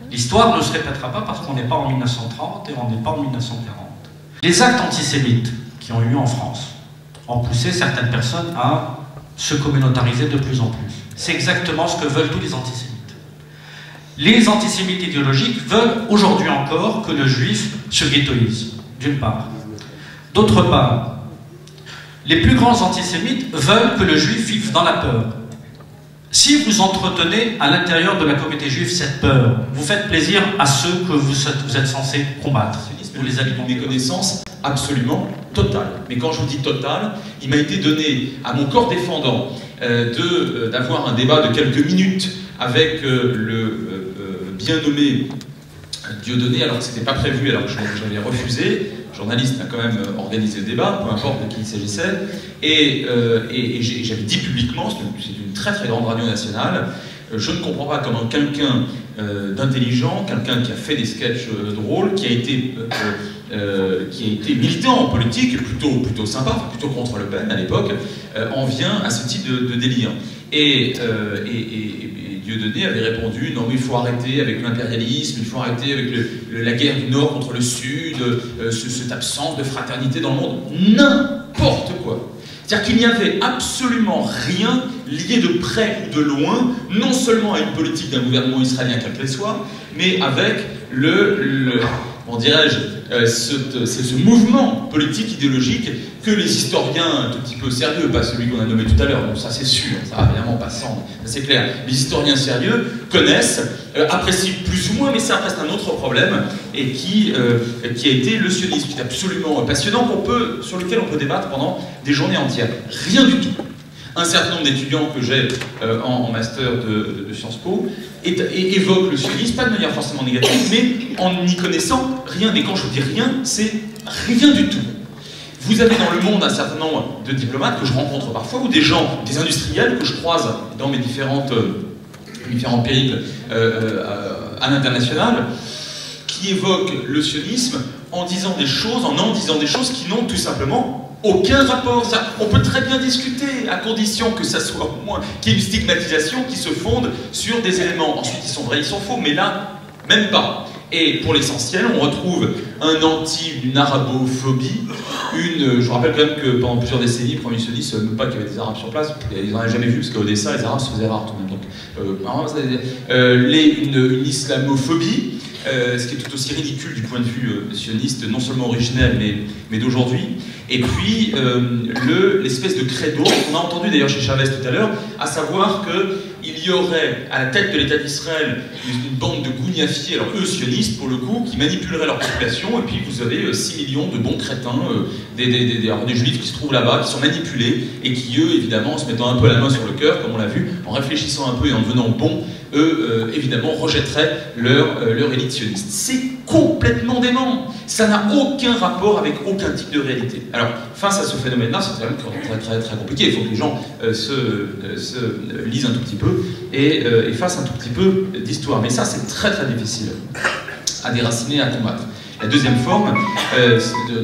L'histoire ne se répétera pas parce qu'on n'est pas en 1930 et on n'est pas en 1940. Les actes antisémites qui ont eu en France ont poussé certaines personnes à se communautariser de plus en plus. C'est exactement ce que veulent tous les antisémites. Les antisémites idéologiques veulent aujourd'hui encore que le juif se ghettoise, d'une part. D'autre part, les plus grands antisémites veulent que le juif vive dans la peur. Si vous entretenez à l'intérieur de la communauté juive cette peur, vous faites plaisir à ceux que vous êtes censés combattre. Vous les alimentez. Une méconnaissance absolument totale. Mais quand je vous dis totale, il m'a été donné à mon corps défendant d'avoir un débat de quelques minutes avec le bien nommé Dieudonné, alors que ce n'était pas prévu, alors que j'avais refusé. Le journaliste a quand même organisé le débat, peu importe de qui il s'agissait, et j'avais dit publiquement, c'est une très très grande radio nationale, je ne comprends pas comment quelqu'un d'intelligent, quelqu'un qui a fait des sketchs drôles, qui a été militant en politique, plutôt sympa, plutôt contre Le Pen à l'époque, en vient à ce type de délire. Et Dieudonné avait répondu, non mais il faut arrêter avec l'impérialisme, il faut arrêter avec la guerre du Nord contre le Sud, cette absence de fraternité dans le monde, n'importe quoi. C'est-à-dire qu'il n'y avait absolument rien lié de près ou de loin, non seulement à une politique d'un gouvernement israélien quel qu'elle soit, mais avec comment dirais-je, ce mouvement politique, idéologique, que les historiens un tout petit peu sérieux, pas celui qu'on a nommé tout à l'heure, donc ça c'est sûr, ça va évidemment pas sans, ça c'est clair, les historiens sérieux connaissent, apprécient plus ou moins, mais ça reste un autre problème, et qui a été le sionisme, qui est absolument passionnant, sur lequel on peut débattre pendant des journées entières. Rien du tout. Un certain nombre d'étudiants que j'ai en master de Sciences Po évoquent le sionisme, pas de manière forcément négative, mais en n'y connaissant rien. Et quand je vous dis rien, c'est rien du tout. Vous avez dans le monde un certain nombre de diplomates que je rencontre parfois, ou des gens, des industriels que je croise dans mes différents périples à l'international, qui évoque le sionisme en disant des choses, en disant des choses qui n'ont tout simplement aucun rapport. Ça, on peut très bien discuter, à condition que ça soit au moins qu'il y ait une stigmatisation qui se fonde sur des éléments. Ensuite, ils sont vrais, ils sont faux, mais là, même pas. Et pour l'essentiel, on retrouve une arabophobie, je rappelle quand même que pendant plusieurs décennies, le premier sioniste ne savait même pas qu'il y avait des Arabes sur place, ils n'en avaient jamais vu, parce qu'à Odessa, les Arabes se faisaient rares tout de même. Donc, une islamophobie, ce qui est tout aussi ridicule du point de vue sioniste, non seulement originel, mais d'aujourd'hui. Et puis, l'espèce de credo qu'on a entendu d'ailleurs chez Chavez tout à l'heure, à savoir qu'il y aurait à la tête de l'État d'Israël une bande de gougnafiers, alors eux sionistes pour le coup, qui manipuleraient leur population, et puis vous avez 6 millions de bons crétins, des juifs qui se trouvent là-bas, qui sont manipulés, et qui eux, évidemment, en se mettant un peu la main sur le cœur, comme on l'a vu, en réfléchissant un peu et en devenant bons, eux, évidemment, rejetteraient leur élite sioniste. C'est complètement dément. Ça n'a aucun rapport avec aucun type de réalité. Alors, face à ce phénomène-là, c'est quand même très, très compliqué. Il faut que les gens se lisent un tout petit peu et fassent un tout petit peu d'histoire. Mais ça, c'est très, très difficile à déraciner, à combattre. La deuxième forme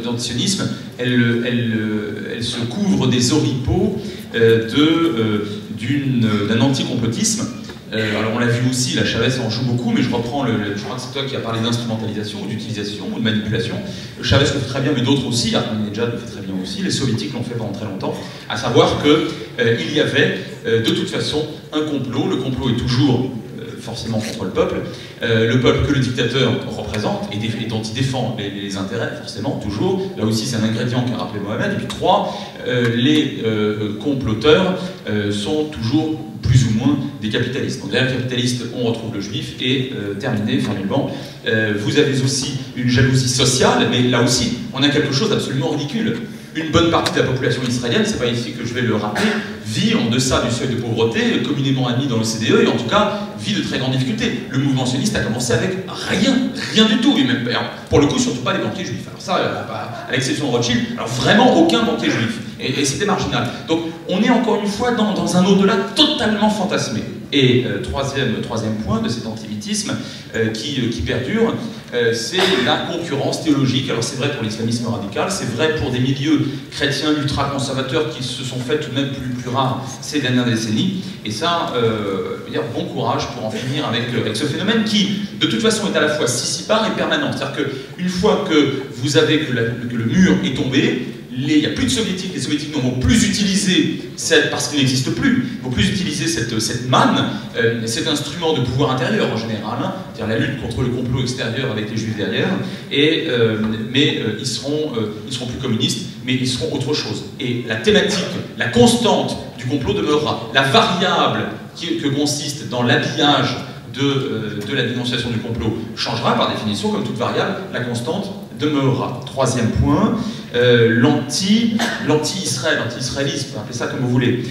d'antisionisme, elle se couvre des oripeaux d'un anticomplotisme. Alors on l'a vu aussi, la Chavez en joue beaucoup, mais je reprends, je crois que c'est toi qui as parlé d'instrumentalisation, ou d'utilisation, ou de manipulation. Chavez le fait très bien, mais d'autres aussi, Ahmadinejad le fait très bien aussi, les soviétiques l'ont fait pendant très longtemps, à savoir qu'il y avait de toute façon un complot. Le complot est toujours forcément contre le peuple que le dictateur représente et dont il défend les intérêts, forcément, toujours. Là aussi, c'est un ingrédient qu'a rappelé Mohamed. Et puis 3, les comploteurs sont toujours plus ou moins des capitalistes. Donc derrière le capitaliste, on retrouve le juif, et terminé, fin du banc. Vous avez aussi une jalousie sociale, mais là aussi, on a quelque chose d'absolument ridicule. Une bonne partie de la population israélienne, c'est pas ici que je vais le rappeler, vit en deçà du seuil de pauvreté, communément admis dans l'OCDE, et en tout cas, vit de très grandes difficultés. Le mouvement sioniste a commencé avec rien du tout, et même, pour le coup, surtout pas les banquiers juifs. Alors ça, à l'exception de Rothschild, alors vraiment aucun banquier juif. Et c'était marginal. Donc, on est encore une fois dans un au-delà totalement fantasmé. Et troisième point de cet antisémitisme qui perdure, c'est la concurrence théologique. Alors c'est vrai pour l'islamisme radical, c'est vrai pour des milieux chrétiens ultra-conservateurs qui se sont faits tout de même plus rares ces dernières décennies. Et ça, bon courage pour en finir avec ce phénomène qui, de toute façon, est à la fois sissipare et permanent. C'est-à-dire qu'une fois que vous avez que le mur est tombé, il n'y a plus de soviétiques, les soviétiques n'ont plus utilisé, parce qu'ils n'existent plus, n'ont plus utilisé cette manne, cet instrument de pouvoir intérieur en général, hein, c'est-à-dire la lutte contre le complot extérieur avec les juifs derrière, mais ils seront plus communistes, mais ils seront autre chose. Et la thématique, la constante du complot demeurera. La variable que consiste dans l'habillage de la dénonciation du complot changera par définition, comme toute variable, la constante demeurera. Troisième point, l'anti-Israël, l'anti-israélisme, appelez ça comme vous voulez.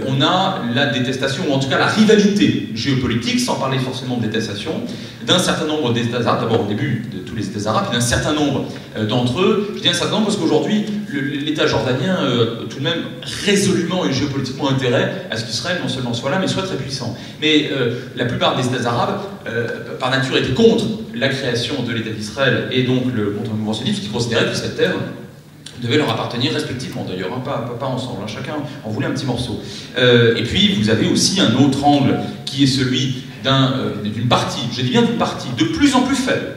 On a la détestation, ou en tout cas la rivalité géopolitique, sans parler forcément de détestation, d'un certain nombre d'États arabes, d'abord au début de tous les États arabes, et d'un certain nombre d'entre eux. Je dis un certain nombre parce qu'aujourd'hui, l'État jordanien a tout de même résolument et géopolitiquement intérêt à ce qu'Israël non seulement soit là, mais soit très puissant. Mais la plupart des États arabes, par nature, étaient contre la création de l'État d'Israël et donc contre le mouvement sioniste, qui considéraient que cette terre devait leur appartenir respectivement d'ailleurs, hein, pas ensemble, hein, chacun en voulait un petit morceau. Et puis vous avez aussi un autre angle qui est celui d'une partie, je dis bien d'une partie, de plus en plus faible,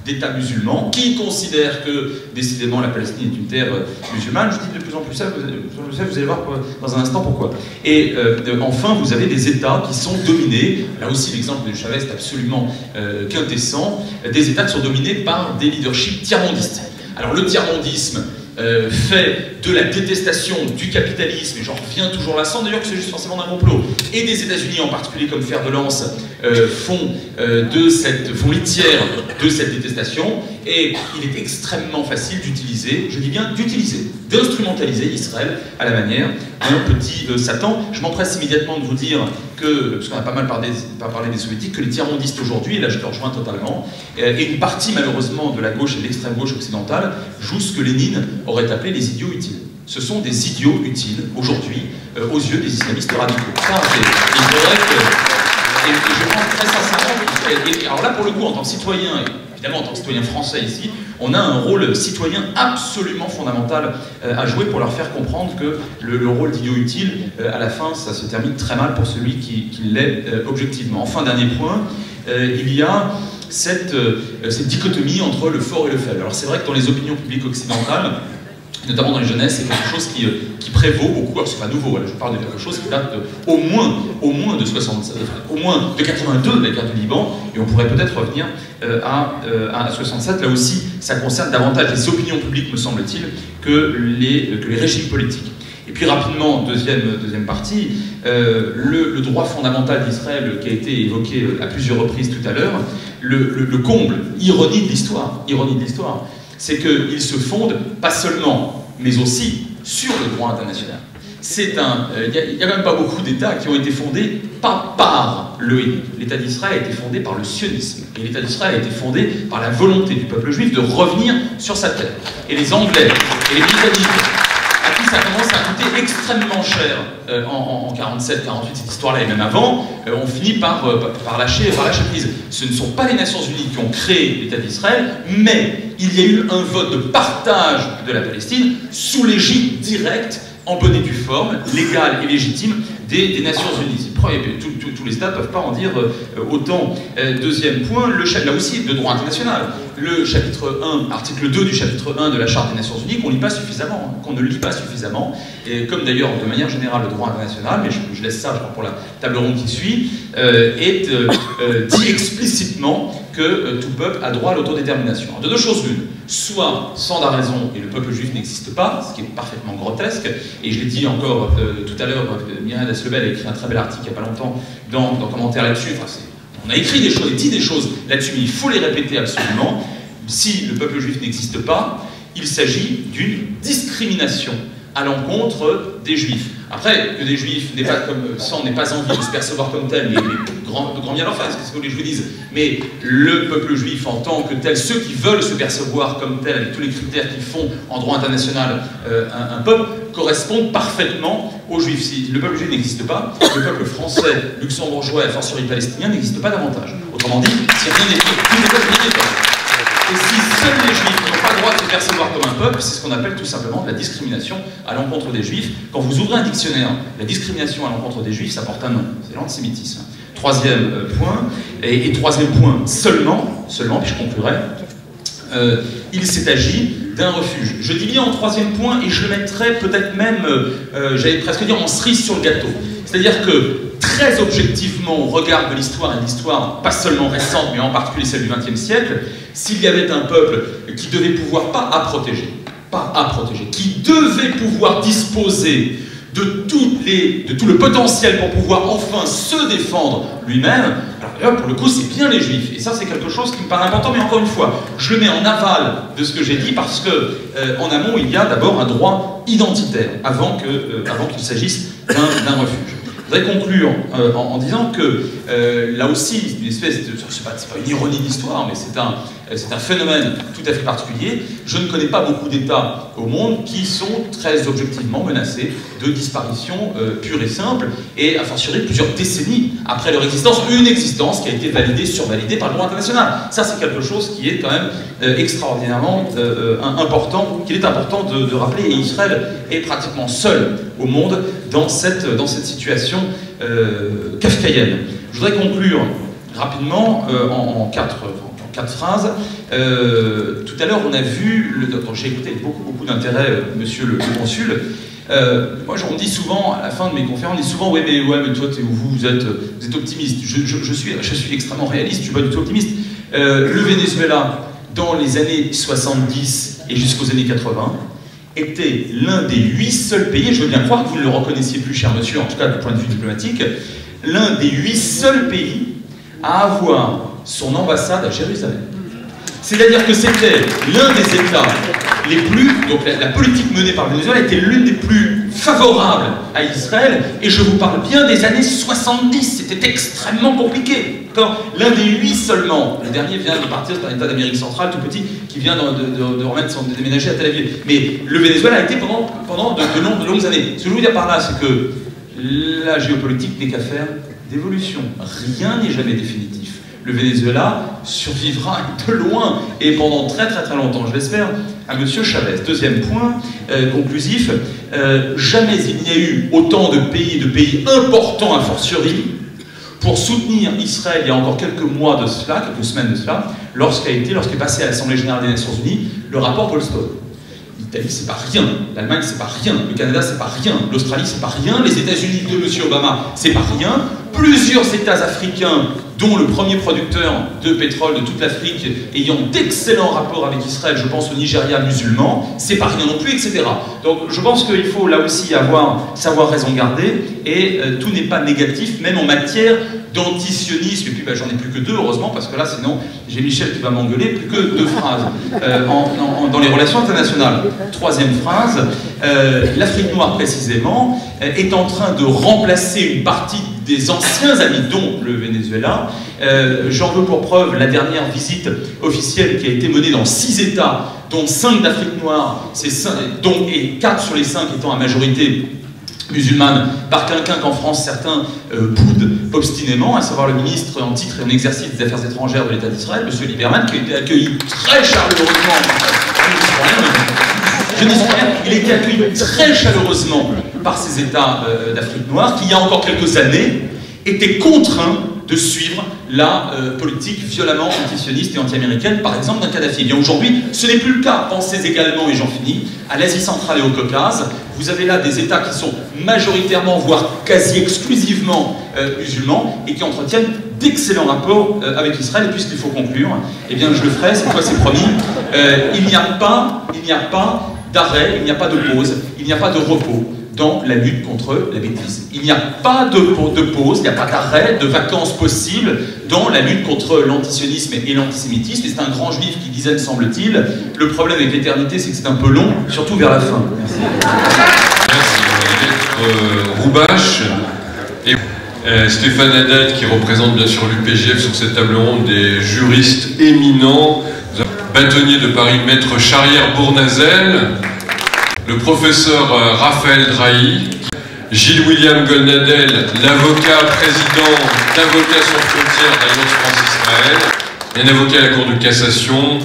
d'États musulmans qui considèrent que décidément la Palestine est une terre musulmane. Je dis de plus en plus faible, vous allez voir dans un instant pourquoi. Et enfin vous avez des États qui sont dominés, là aussi l'exemple de Chavez est absolument quintessent, des États qui sont dominés par des leaderships tiers-mondistes. Alors le tiers-mondisme fait de la détestation du capitalisme, et j'en reviens toujours là, sans d'ailleurs que c'est juste forcément d'un complot, et des États-Unis en particulier comme fer de lance, font litière de cette détestation, et il est extrêmement facile d'utiliser, je dis bien d'utiliser, d'instrumentaliser Israël à la manière d'un petit Satan. Je m'empresse immédiatement de vous dire que, parce qu'on a pas mal parlé des soviétiques, que les tiers-mondistes aujourd'hui, et là je te rejoins totalement, et une partie malheureusement de la gauche et de l'extrême gauche occidentale, jouent ce que Lénine aurait appelé les idiots utiles. Ce sont des idiots utiles aujourd'hui aux yeux des islamistes radicaux. Ça, et je pense très sincèrement Et alors là, pour le coup, en tant que citoyen, évidemment en tant que citoyen français ici, on a un rôle citoyen absolument fondamental à jouer pour leur faire comprendre que le rôle d'idiot utile, à la fin, ça se termine très mal pour celui qui l'est objectivement. Enfin, dernier point, il y a cette dichotomie entre le fort et le faible. Alors c'est vrai que dans les opinions publiques occidentales, notamment dans les jeunesses, c'est quelque chose qui prévaut beaucoup. Alors c'est pas nouveau, je parle de quelque chose qui date au moins de 82 de la guerre du Liban, et on pourrait peut-être revenir à 67. Là aussi, ça concerne davantage les opinions publiques, me semble-t-il, que les régimes politiques. Et puis rapidement, deuxième partie, le droit fondamental d'Israël qui a été évoqué à plusieurs reprises tout à l'heure, le comble, ironie de l'histoire, c'est qu'il se fonde pas seulement, mais aussi sur le droit international. Il n'y a quand même pas beaucoup d'États qui ont été fondés pas par l'ONU. L'État d'Israël a été fondé par le sionisme. Et l'État d'Israël a été fondé par la volonté du peuple juif de revenir sur sa terre. Et les Anglais et les Britanniques, à qui ça commence à coûter extrêmement cher en 47, 48, cette histoire-là, et même avant, on finit par lâcher prise. Ce ne sont pas les Nations Unies qui ont créé l'État d'Israël, mais il y a eu un vote de partage de la Palestine sous l'égide directe, en bonne et due forme, légale et légitime, des Nations Unies. Tous les États ne peuvent pas en dire autant. Deuxième point, là aussi, de droit international. Le chapitre 1, article 2 du chapitre 1 de la Charte des Nations Unies, qu'on ne lit pas suffisamment, et comme d'ailleurs, de manière générale, le droit international, mais je laisse ça, je crois, pour la table ronde qui suit, dit explicitement que tout peuple a droit à l'autodétermination. De deux choses l'une, soit sans la raison et le peuple juif n'existe pas, ce qui est parfaitement grotesque, et je l'ai dit encore tout à l'heure, Myriam Dasselebel a écrit un très bel article il n'y a pas longtemps dans Commentaire là-dessus, on a écrit des choses, dit des choses là-dessus, mais il faut les répéter absolument. Si le peuple juif n'existe pas, il s'agit d'une discrimination à l'encontre des juifs. Après, que des juifs n'aient pas envie de se percevoir comme tel, mais grand bien leur face, qu'est-ce que les juifs disent. Mais le peuple juif en tant que tel, ceux qui veulent se percevoir comme tel, avec tous les critères qui font en droit international un peuple, correspondent parfaitement aux juifs. Si le peuple juif n'existe pas, le peuple français, luxembourgeois et a fortiori palestinien n'existe pas davantage. Autrement dit, si rien n'est fait, tout n'est pas fait. Et si seuls les juifs n'ont pas le droit de se percevoir comme un peuple, c'est ce qu'on appelle tout simplement de la discrimination à l'encontre des juifs. Quand vous ouvrez un dictionnaire, la discrimination à l'encontre des juifs, ça porte un nom, c'est l'antisémitisme. Troisième point, et troisième point seulement, puis je conclurai, il s'est agi d'un refuge. Je dis bien en troisième point, et je le mettrais peut-être même, j'allais presque dire, en cerise sur le gâteau. C'est-à-dire que, très objectivement, au regard de l'histoire, et de l'histoire pas seulement récente, mais en particulier celle du XXe siècle, s'il y avait un peuple qui devait pouvoir, pas à protéger, qui devait pouvoir disposer de tout le potentiel pour pouvoir enfin se défendre lui-même, alors là, pour le coup, c'est bien les juifs. Et ça, c'est quelque chose qui me paraît important, mais encore une fois, je le mets en aval de ce que j'ai dit, parce que en amont, il y a d'abord un droit identitaire, avant qu'il s'agisse d'un refuge. Je voudrais conclure en disant que là aussi, une espèce de, c'est pas une ironie d'histoire, mais c'est un phénomène tout à fait particulier. Je ne connais pas beaucoup d'États au monde qui sont très objectivement menacés de disparition pure et simple, et a fortiori plusieurs décennies après leur existence, une existence qui a été validée, survalidée par le droit international. Ça, c'est quelque chose qui est quand même extraordinairement important, qu'il est important de rappeler, et Israël est pratiquement seul au monde dans cette situation kafkaïenne. Je voudrais conclure rapidement en quatre phrases. Tout à l'heure, on a vu, j'ai écouté avec beaucoup d'intérêt monsieur le consul. Moi, on me dit souvent, à la fin de mes conférences, on me dit souvent, ouais, mais toi, vous êtes optimiste. Je suis extrêmement réaliste, je ne suis pas du tout optimiste. Le Venezuela, dans les années 70 et jusqu'aux années 80, était l'un des 8 seuls pays, et je veux bien croire que vous ne le reconnaissiez plus, cher monsieur, en tout cas du point de vue diplomatique, l'un des 8 seuls pays à avoir son ambassade à Jérusalem. C'est-à-dire que c'était l'un des États les plus... Donc la politique menée par le Venezuela était l'une des plus favorables à Israël, et je vous parle bien des années 70, c'était extrêmement compliqué. L'un des 8 seulement, le dernier vient de partir, c'est un État d'Amérique centrale tout petit, qui vient de déménager à Tel Aviv. Mais le Venezuela a été pendant de longues années. Ce que je veux dire par là, c'est que la géopolitique n'est qu'affaire d'évolution. Rien n'est jamais définitif. le Venezuela survivra de loin et pendant très longtemps, je l'espère, à M. Chavez. Deuxième point conclusif, jamais il n'y a eu autant de pays importants a fortiori pour soutenir Israël il y a encore quelques mois de cela, quelques semaines de cela, lorsqu'est passé à l'Assemblée Générale des Nations Unies le rapport Goldstone. L'Italie, c'est pas rien. L'Allemagne, c'est pas rien. Le Canada, c'est pas rien. L'Australie, c'est pas rien. Les États-Unis de M. Obama, c'est pas rien. Plusieurs États africains, dont le premier producteur de pétrole de toute l'Afrique, ayant d'excellents rapports avec Israël, je pense au Nigeria musulman, c'est pas rien non plus, etc. Donc je pense qu'il faut là aussi savoir raison garder, et tout n'est pas négatif, même en matière d'antisionisme. Et puis j'en ai plus que deux, heureusement, parce que là sinon j'ai Michel qui va m'engueuler. Plus que deux phrases dans les relations internationales. Troisième phrase, l'Afrique noire précisément est en train de remplacer une partie des anciens amis, dont le Venezuela. J'en veux pour preuve la dernière visite officielle qui a été menée dans 6 États, dont 5 d'Afrique noire, et 4 sur les 5 étant à majorité musulmane, par quelqu'un qu'en France certains boudent obstinément, à savoir le ministre en titre et en exercice des Affaires étrangères de l'État d'Israël, M. Lieberman, qui a été accueilli très chaleureusement il a été accueilli très chaleureusement par ces États d'Afrique noire qui, il y a encore quelques années, étaient contraints de suivre la politique violemment antisioniste et anti-américaine, par exemple d'un Kadhafi. Et bien aujourd'hui, ce n'est plus le cas. Pensez également, et j'en finis, à l'Asie centrale et au Caucase. Vous avez là des États qui sont majoritairement, voire quasi exclusivement musulmans, et qui entretiennent d'excellents rapports avec Israël. Et puisqu'il faut conclure, eh bien je le ferai, cette fois c'est promis. Il n'y a pas d'arrêt, il n'y a pas de pause, il n'y a pas de repos dans la lutte contre la bêtise. Il n'y a pas de pause, il n'y a pas d'arrêt, de vacances possibles dans la lutte contre l'antisionisme et l'antisémitisme. Et c'est un grand juif qui disait, me semble-t-il, le problème avec l'éternité, c'est que c'est un peu long, surtout vers la fin. Merci. Merci. Roubache et Stéphane Haddad, qui représente bien sûr l'UPJF sur cette table ronde, des juristes éminents. Bâtonnier de Paris, maître Charrière-Bournazel, le professeur Raphaël Drahi, Gilles-William Goldnadel, l'avocat président d'Avocats sans frontières d'Alliance France-Israël, et un avocat à la Cour de cassation,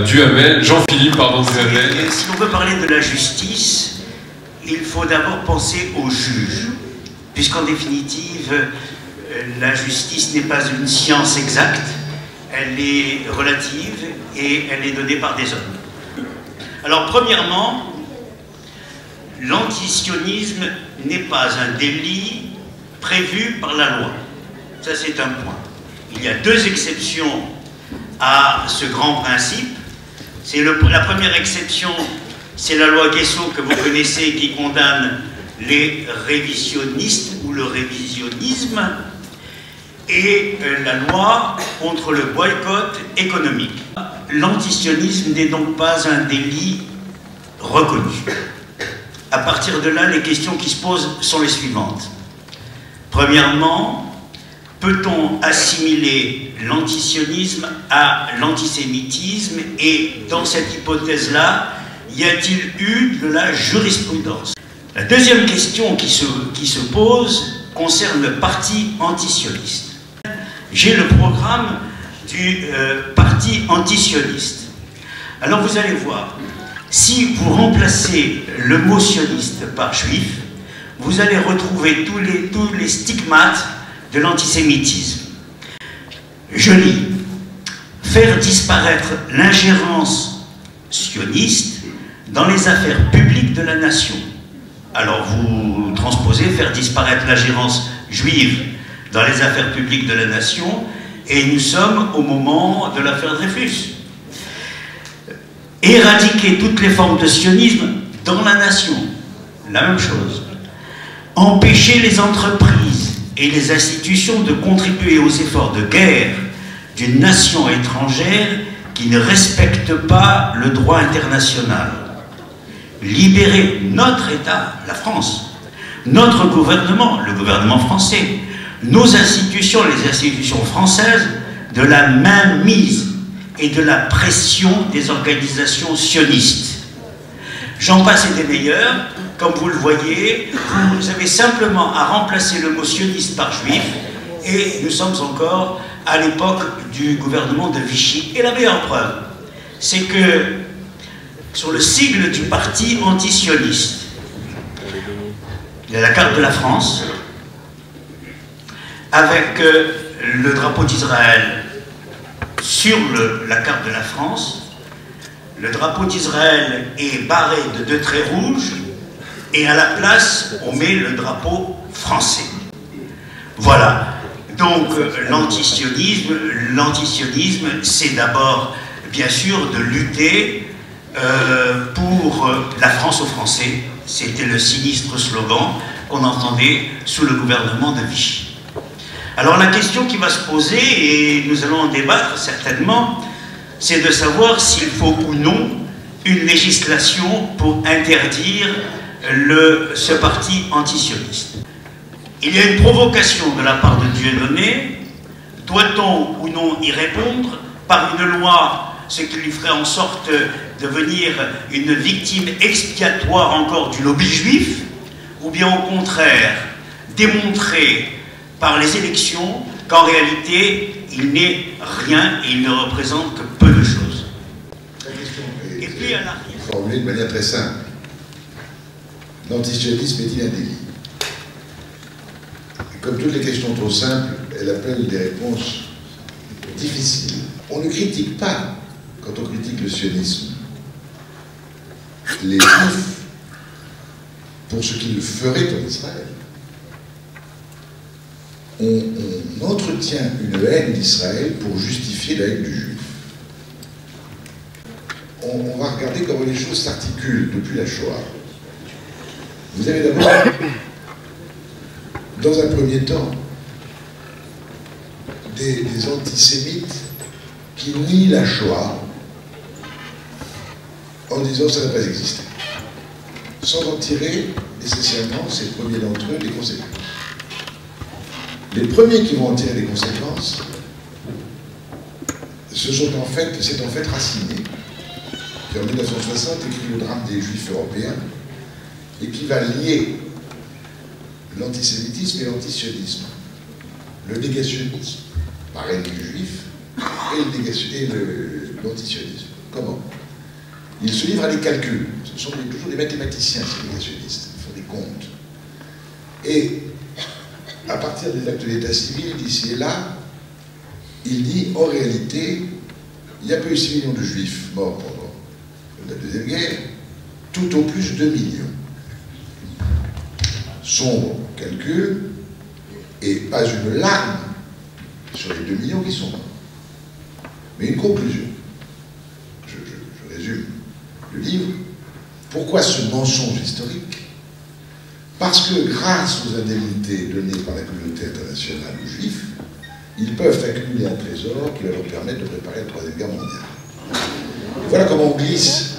Duhamel, Jean-Philippe Duhamel. Si on veut parler de la justice, il faut d'abord penser aux juges, puisqu'en définitive, la justice n'est pas une science exacte, elle est relative et elle est donnée par des hommes. Alors premièrement, l'antisionisme n'est pas un délit prévu par la loi. Ça c'est un point. Il y a 2 exceptions à ce grand principe. La première exception, c'est la loi Guesso que vous connaissez, qui condamne les révisionnistes ou le révisionnisme, et la loi contre le boycott économique. L'antisionisme n'est donc pas un délit reconnu. À partir de là, les questions qui se posent sont les suivantes. Premièrement, peut-on assimiler l'antisionisme à l'antisémitisme, et dans cette hypothèse-là, y a-t-il eu de la jurisprudence? La deuxième question qui se pose concerne le parti antisioniste. J'ai le programme du parti antisioniste. Alors vous allez voir, si vous remplacez le mot sioniste par juif, vous allez retrouver tous les stigmates de l'antisémitisme. Je lis: faire disparaître l'ingérence sioniste dans les affaires publiques de la nation. Alors vous transposez faire disparaître l'ingérence juive dans les affaires publiques de la nation, et nous sommes au moment de l'affaire Dreyfus. Éradiquer toutes les formes de sionisme dans la nation, la même chose. Empêcher les entreprises et les institutions de contribuer aux efforts de guerre d'une nation étrangère qui ne respecte pas le droit international. Libérer notre État, la France, notre gouvernement, le gouvernement français, nos institutions, les institutions françaises, de la mainmise et de la pression des organisations sionistes. J'en passe et des meilleurs. Comme vous le voyez, vous avez simplement à remplacer le mot sioniste par juif, et nous sommes encore à l'époque du gouvernement de Vichy. Et la meilleure preuve, c'est que sur le sigle du parti antisioniste, il y a la carte de la France, avec le drapeau d'Israël sur la carte de la France. Le drapeau d'Israël est barré de 2 traits rouges, et à la place, on met le drapeau français. Voilà. Donc, l'antisionisme, c'est d'abord, bien sûr, de lutter pour la France aux Français. C'était le sinistre slogan qu'on entendait sous le gouvernement de Vichy. Alors, la question qui va se poser, et nous allons en débattre certainement, c'est de savoir s'il faut ou non une législation pour interdire ce parti antisioniste. Il y a une provocation de la part de Dieudonné. Doit-on ou non y répondre par une loi, ce qui lui ferait en sorte de devenir une victime expiatoire encore du lobby juif, ou bien au contraire démontrer par les élections qu'en réalité il n'est rien et il ne représente que peu de choses. La question est formulée de manière très simple. L'antisionisme est-il un délit? Comme toutes les questions trop simples, elle appelle des réponses difficiles. On ne critique pas, quand on critique le sionisme, les juifs pour ce qu'ils feraient en Israël. On entretient une haine d'Israël pour justifier la haine du juif. On va regarder comment les choses s'articulent depuis la Shoah. Vous avez d'abord, dans un premier temps, des antisémites qui nient la Shoah en disant que ça n'a pas existé, sans en tirer nécessairement, ces premiers d'entre eux, des conséquences. Les premiers qui vont en tirer des conséquences, c'est en fait Raciné, qui en 1960 écrit le drame des Juifs européens, et qui va lier l'antisémitisme et l'antisionisme, le négationnisme, par haine du juif, et l'antisionisme. Comment? Ils se livrent à des calculs. Ce sont toujours des mathématiciens, ces négationnistes. Ils font des comptes. Et à partir des actes d'état civil, d'ici et là, il dit, en réalité, il y a peu 6 millions de juifs morts pendant la Deuxième Guerre, tout au plus 2 millions. Sombre calcul, et pas une larme sur les 2 millions qui sont morts. Mais une conclusion. Je résume le livre. Pourquoi ce mensonge historique? Parce que grâce aux indemnités données par la communauté internationale aux Juifs, ils peuvent accumuler un trésor qui va leur permettre de préparer la Troisième Guerre mondiale. Et voilà comment on glisse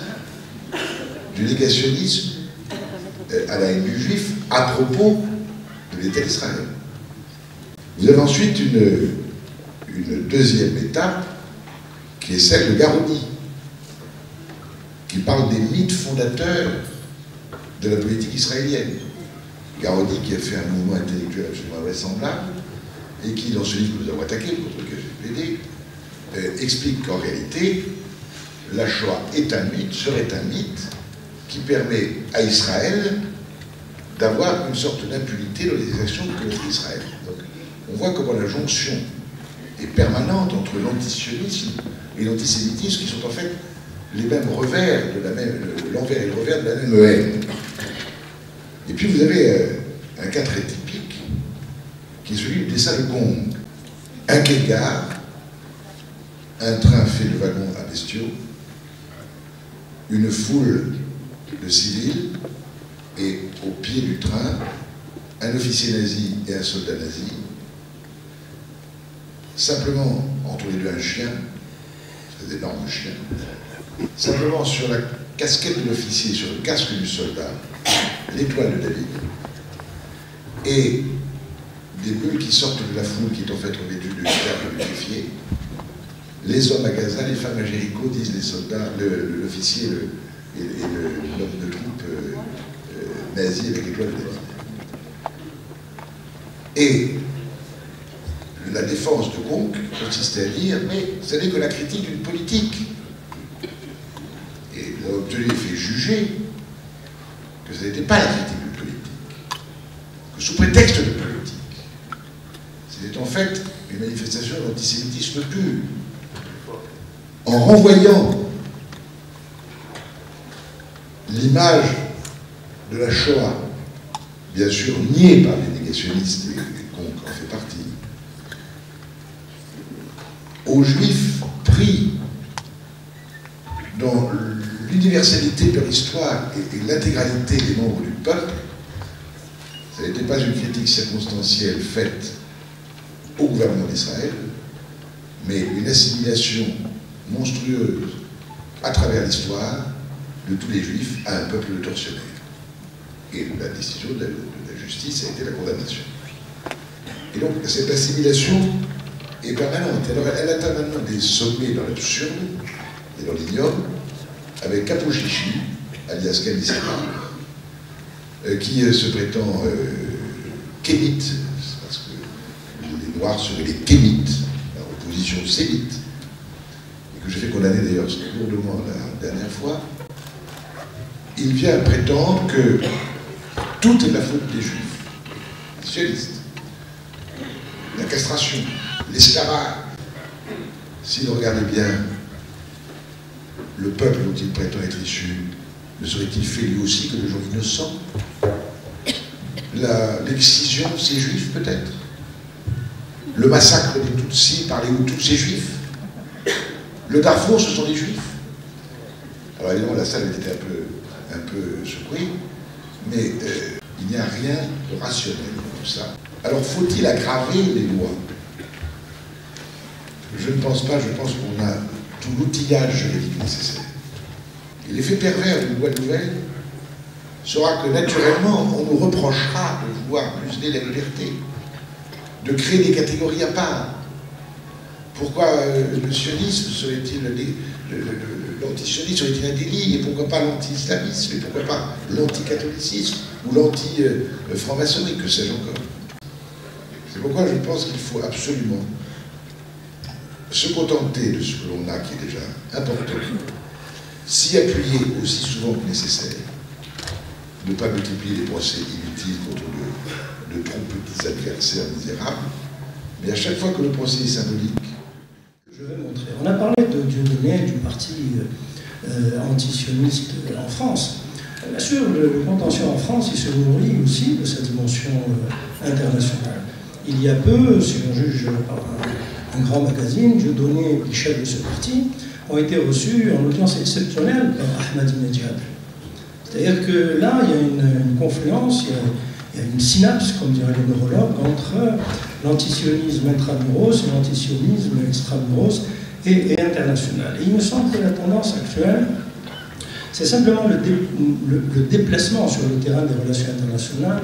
du négationnisme à la haine du juif à propos de l'État d'Israël. Vous avez ensuite une deuxième étape qui est celle de Garodi, qui parle des mythes fondateurs de la politique israélienne. Garodi qui a fait un mouvement intellectuel absolument invraisemblable et qui, dans ce livre que nous avons attaqué, contre lequel j'ai plaidé, explique qu'en réalité, la Shoah est un mythe, serait un mythe qui permet à Israël d'avoir une sorte d'impunité dans les actions que fait Israël. Donc, on voit comment la jonction est permanente entre l'antisionisme et l'antisémitisme, qui sont en fait les mêmes revers, l'envers et le revers de la même haine. Et puis vous avez un cas très typique, qui est celui du dessin de Gong. Un quai de gare, un train fait de wagons à bestiaux, une foule de civils, et au pied du train, un officier nazi et un soldat nazi. Simplement, entre les deux, un chien, c'est d'énormes chiens. Simplement, sur la casquette de l'officier, sur le casque du soldat, l'étoile de David, et des bulles qui sortent de la foule, qui est en fait revêtue de cercles lubrifiés. Les hommes à Gaza, les femmes à Jéricho, disent les soldats, l'officier et l'homme de troupe nazi avec l'étoile de David. Et la défense de Conque consistait à dire « mais ce n'est que la critique d'une politique ». Et il a obtenu l'effet jugé que ce n'était pas la critique d'une politique, que sous prétexte de politique, c'était en fait une manifestation d'antisémitisme pur. En renvoyant l'image de la Shoah, bien sûr niée par les négationnistes, et Conque en fait partie, aux Juifs pris dans l'universalité de leur histoire et l'intégralité des membres du peuple, ça n'était pas une critique circonstancielle faite au gouvernement d'Israël, mais une assimilation monstrueuse à travers l'histoire de tous les Juifs à un peuple tortionnaire. Et la décision de la justice a été la condamnation. Et donc cette assimilation est permanente. Alors elle atteint maintenant des sommets dans l'absurde et dans l'ignoble, avec Kapochichi, alias Kamisema, qui se prétend kémite, parce que les Noirs seraient les kémites, en opposition sémite, et que j'ai fait condamner d'ailleurs lourdement la dernière fois. Il vient prétendre que tout est de la faute des Juifs, des sionistes. La castration, l'esclavage. Si vous regardez bien le peuple dont il prétend être issu, ne serait-il fait lui aussi que de gens innocents? L'excision, c'est juif peut-être. Le massacre des Tutsis par les Hutus, c'est juif. Le Darfour, ce sont des juifs. Alors évidemment, la salle était un peu secouée, mais il n'y a rien de rationnel dans ça. Alors faut-il aggraver les lois? Je ne pense pas, je pense qu'on a tout l'outillage juridique nécessaire. Et l'effet pervers d'une loi nouvelle sera que naturellement on nous reprochera de vouloir museler la liberté, de créer des catégories à part. Pourquoi le sionisme serait-il, l'antisionisme serait-il un délit, et pourquoi pas l'anti-islamisme, et pourquoi pas l'anticatholicisme ou l'anti-franc-maçonnerie, que sais-je encore. C'est pourquoi je pense qu'il faut absolument se contenter de ce que l'on a, qui est déjà important, s'y appuyer aussi souvent que nécessaire, ne pas multiplier les procès inutiles contre de trop petits adversaires misérables, mais à chaque fois que le procès est symbolique. Je vais montrer. On a parlé de Dieudonné, du parti antisioniste en France. Bien sûr, le contentieux en France, il se nourrit aussi de sa dimension internationale. Il y a peu, si on juge par un grand magazine, Dieudonné et les chefs de ce parti ont été reçus en audience exceptionnelle par Ahmadinejad. C'est-à-dire que là, il y a une confluence, il y a une synapse, comme diraient les neurologues, entre l'antisionisme intramuros et l'antisionisme extramuros et international. Et il me semble que la tendance actuelle, c'est simplement le déplacement sur le terrain des relations internationales,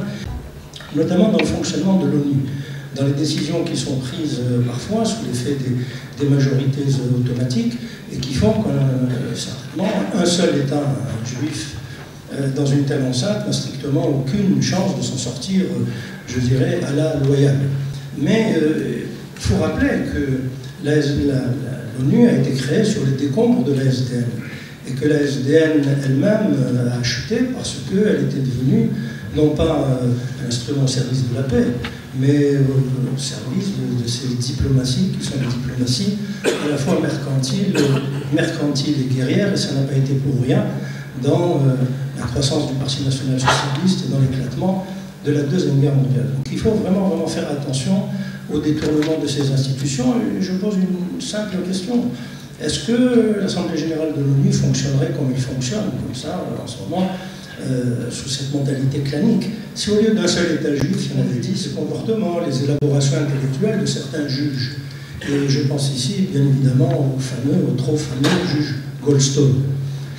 notamment dans le fonctionnement de l'ONU, dans les décisions qui sont prises parfois sous l'effet des majorités automatiques et qui font que certainement un seul État juif dans une telle enceinte n'a strictement aucune chance de s'en sortir, je dirais, à la loyale. Mais il faut rappeler que l'ONU a été créée sur les décombres de la SDN et que la SDN elle-même a chuté parce qu'elle était devenue non pas un instrument au service de la paix, mais au service de ces diplomaties qui sont des diplomaties à la fois mercantiles et guerrières, et ça n'a pas été pour rien dans la croissance du Parti national socialiste et dans l'éclatement de la Deuxième Guerre mondiale. Donc il faut vraiment faire attention au détournement de ces institutions. Et je pose une simple question. Est-ce que l'Assemblée générale de l'ONU fonctionnerait comme il fonctionne, comme ça, en ce moment, sous cette mentalité clanique, si au lieu d'un seul État juif, il y en avait 10 comportements, les élaborations intellectuelles de certains juges? Et je pense ici, bien évidemment, au trop fameux juge Goldstone,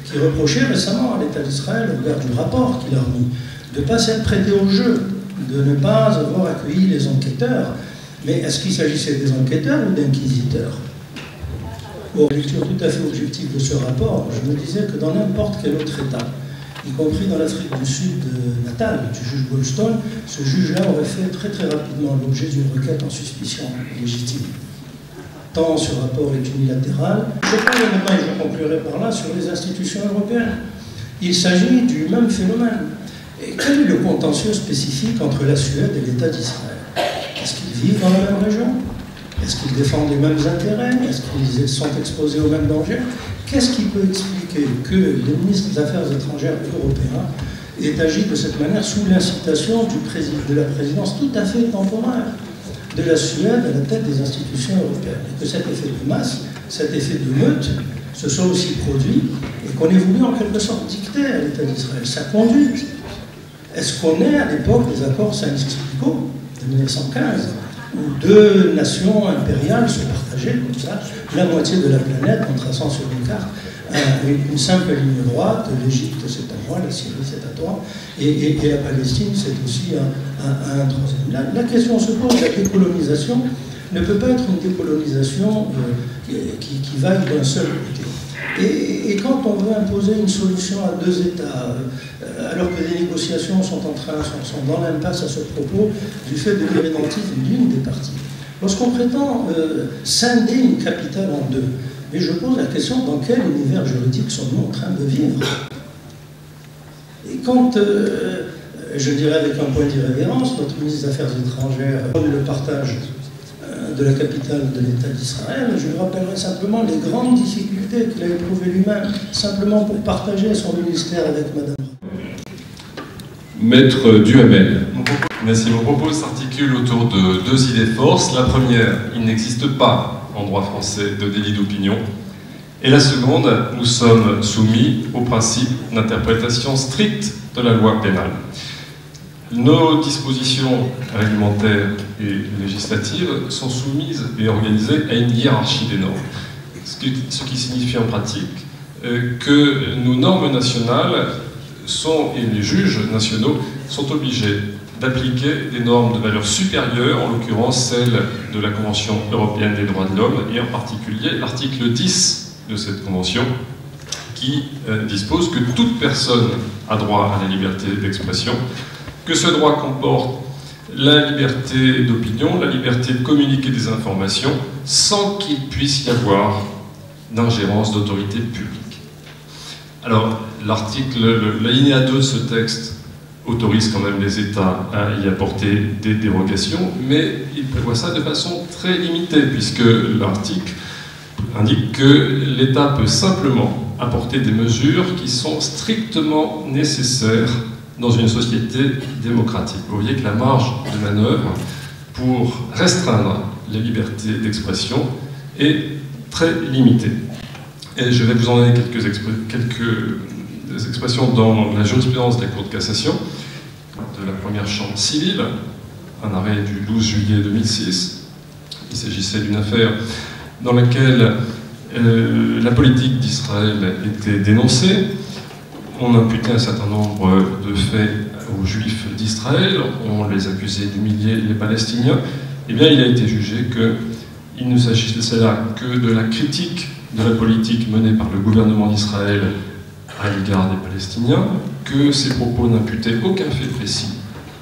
qui reprochait récemment à l'État d'Israël, au regard du rapport qu'il a remis, de ne pas s'être prêté au jeu, de ne pas avoir accueilli les enquêteurs. Mais est-ce qu'il s'agissait des enquêteurs ou d'inquisiteurs? Pour lecture tout à fait objective de ce rapport, je me disais que dans n'importe quel autre État, y compris dans l'Afrique du Sud natale du juge Goldstone, ce juge-là aurait fait très très rapidement l'objet d'une requête en suspicion légitime. Tant ce rapport est unilatéral. Je parle maintenant, et je conclurai par là, sur les institutions européennes. Il s'agit du même phénomène. Et quel est le contentieux spécifique entre la Suède et l'État d'Israël? Est-ce qu'ils vivent dans la même région? Est-ce qu'ils défendent les mêmes intérêts? Est-ce qu'ils sont exposés aux mêmes dangers? Qu'est-ce qui peut expliquer que les ministres des Affaires étrangères européens aient agi de cette manière sous l'incitation de la présidence tout à fait temporaire de la Suède à la tête des institutions européennes? Et que cet effet de masse, cet effet de meute, se soit aussi produit et qu'on ait voulu en quelque sorte dicter à l'État d'Israël sa conduite. Est-ce qu'on est à l'époque des accords Sykes-Picot de 1915, où deux nations impériales se partageaient comme ça la moitié de la planète en traçant sur une carte une simple ligne droite? L'Égypte c'est à moi, la Syrie c'est à toi, et la Palestine c'est aussi un troisième. La question se pose, la décolonisation ne peut pas être une décolonisation qui vaille d'un seul côté. Et quand on veut imposer une solution à deux États, alors que des négociations sont dans l'impasse à ce propos, du fait de l'irrédentisme d'une des parties, lorsqu'on prétend scinder une capitale en deux, mais je pose la question, dans quel univers juridique sommes-nous en train de vivre? Et quand, je dirais avec un point d'irrévérence, notre ministre des Affaires étrangères donne le partage de la capitale de l'État d'Israël, je lui rappellerai simplement les grandes difficultés qu'il a éprouvées lui-même, simplement pour partager son ministère avec Madame. Maître Duhamel. Mon propos s'articule autour de deux idées forces. La première, il n'existe pas en droit français de délit d'opinion. Et la seconde, nous sommes soumis au principe d'interprétation stricte de la loi pénale. Nos dispositions réglementaires et législatives sont soumises et organisées à une hiérarchie des normes, ce qui signifie en pratique que nos normes nationales et les juges nationaux sont obligés d'appliquer des normes de valeur supérieure, en l'occurrence celles de la Convention européenne des droits de l'homme, et en particulier l'article 10 de cette convention, qui dispose que toute personne a droit à la liberté d'expression, que ce droit comporte la liberté d'opinion, la liberté de communiquer des informations, sans qu'il puisse y avoir d'ingérence d'autorité publique. Alors, l'alinéa 2 de ce texte autorise quand même les États à y apporter des dérogations, mais il prévoit ça de façon très limitée, puisque l'article indique que l'État peut simplement apporter des mesures qui sont strictement nécessaires dans une société démocratique. Vous voyez que la marge de manœuvre pour restreindre les libertés d'expression est très limitée. Et je vais vous en donner quelques expressions dans la jurisprudence de la Cour de cassation, de la première chambre civile, un arrêt du 12 juillet 2006. Il s'agissait d'une affaire dans laquelle la politique d'Israël était dénoncée. On imputait un certain nombre de faits aux Juifs d'Israël, on les accusait d'humilier les Palestiniens. Eh bien, il a été jugé qu'il ne s'agissait là que de la critique de la politique menée par le gouvernement d'Israël à l'égard des Palestiniens, que ces propos n'imputaient aucun fait précis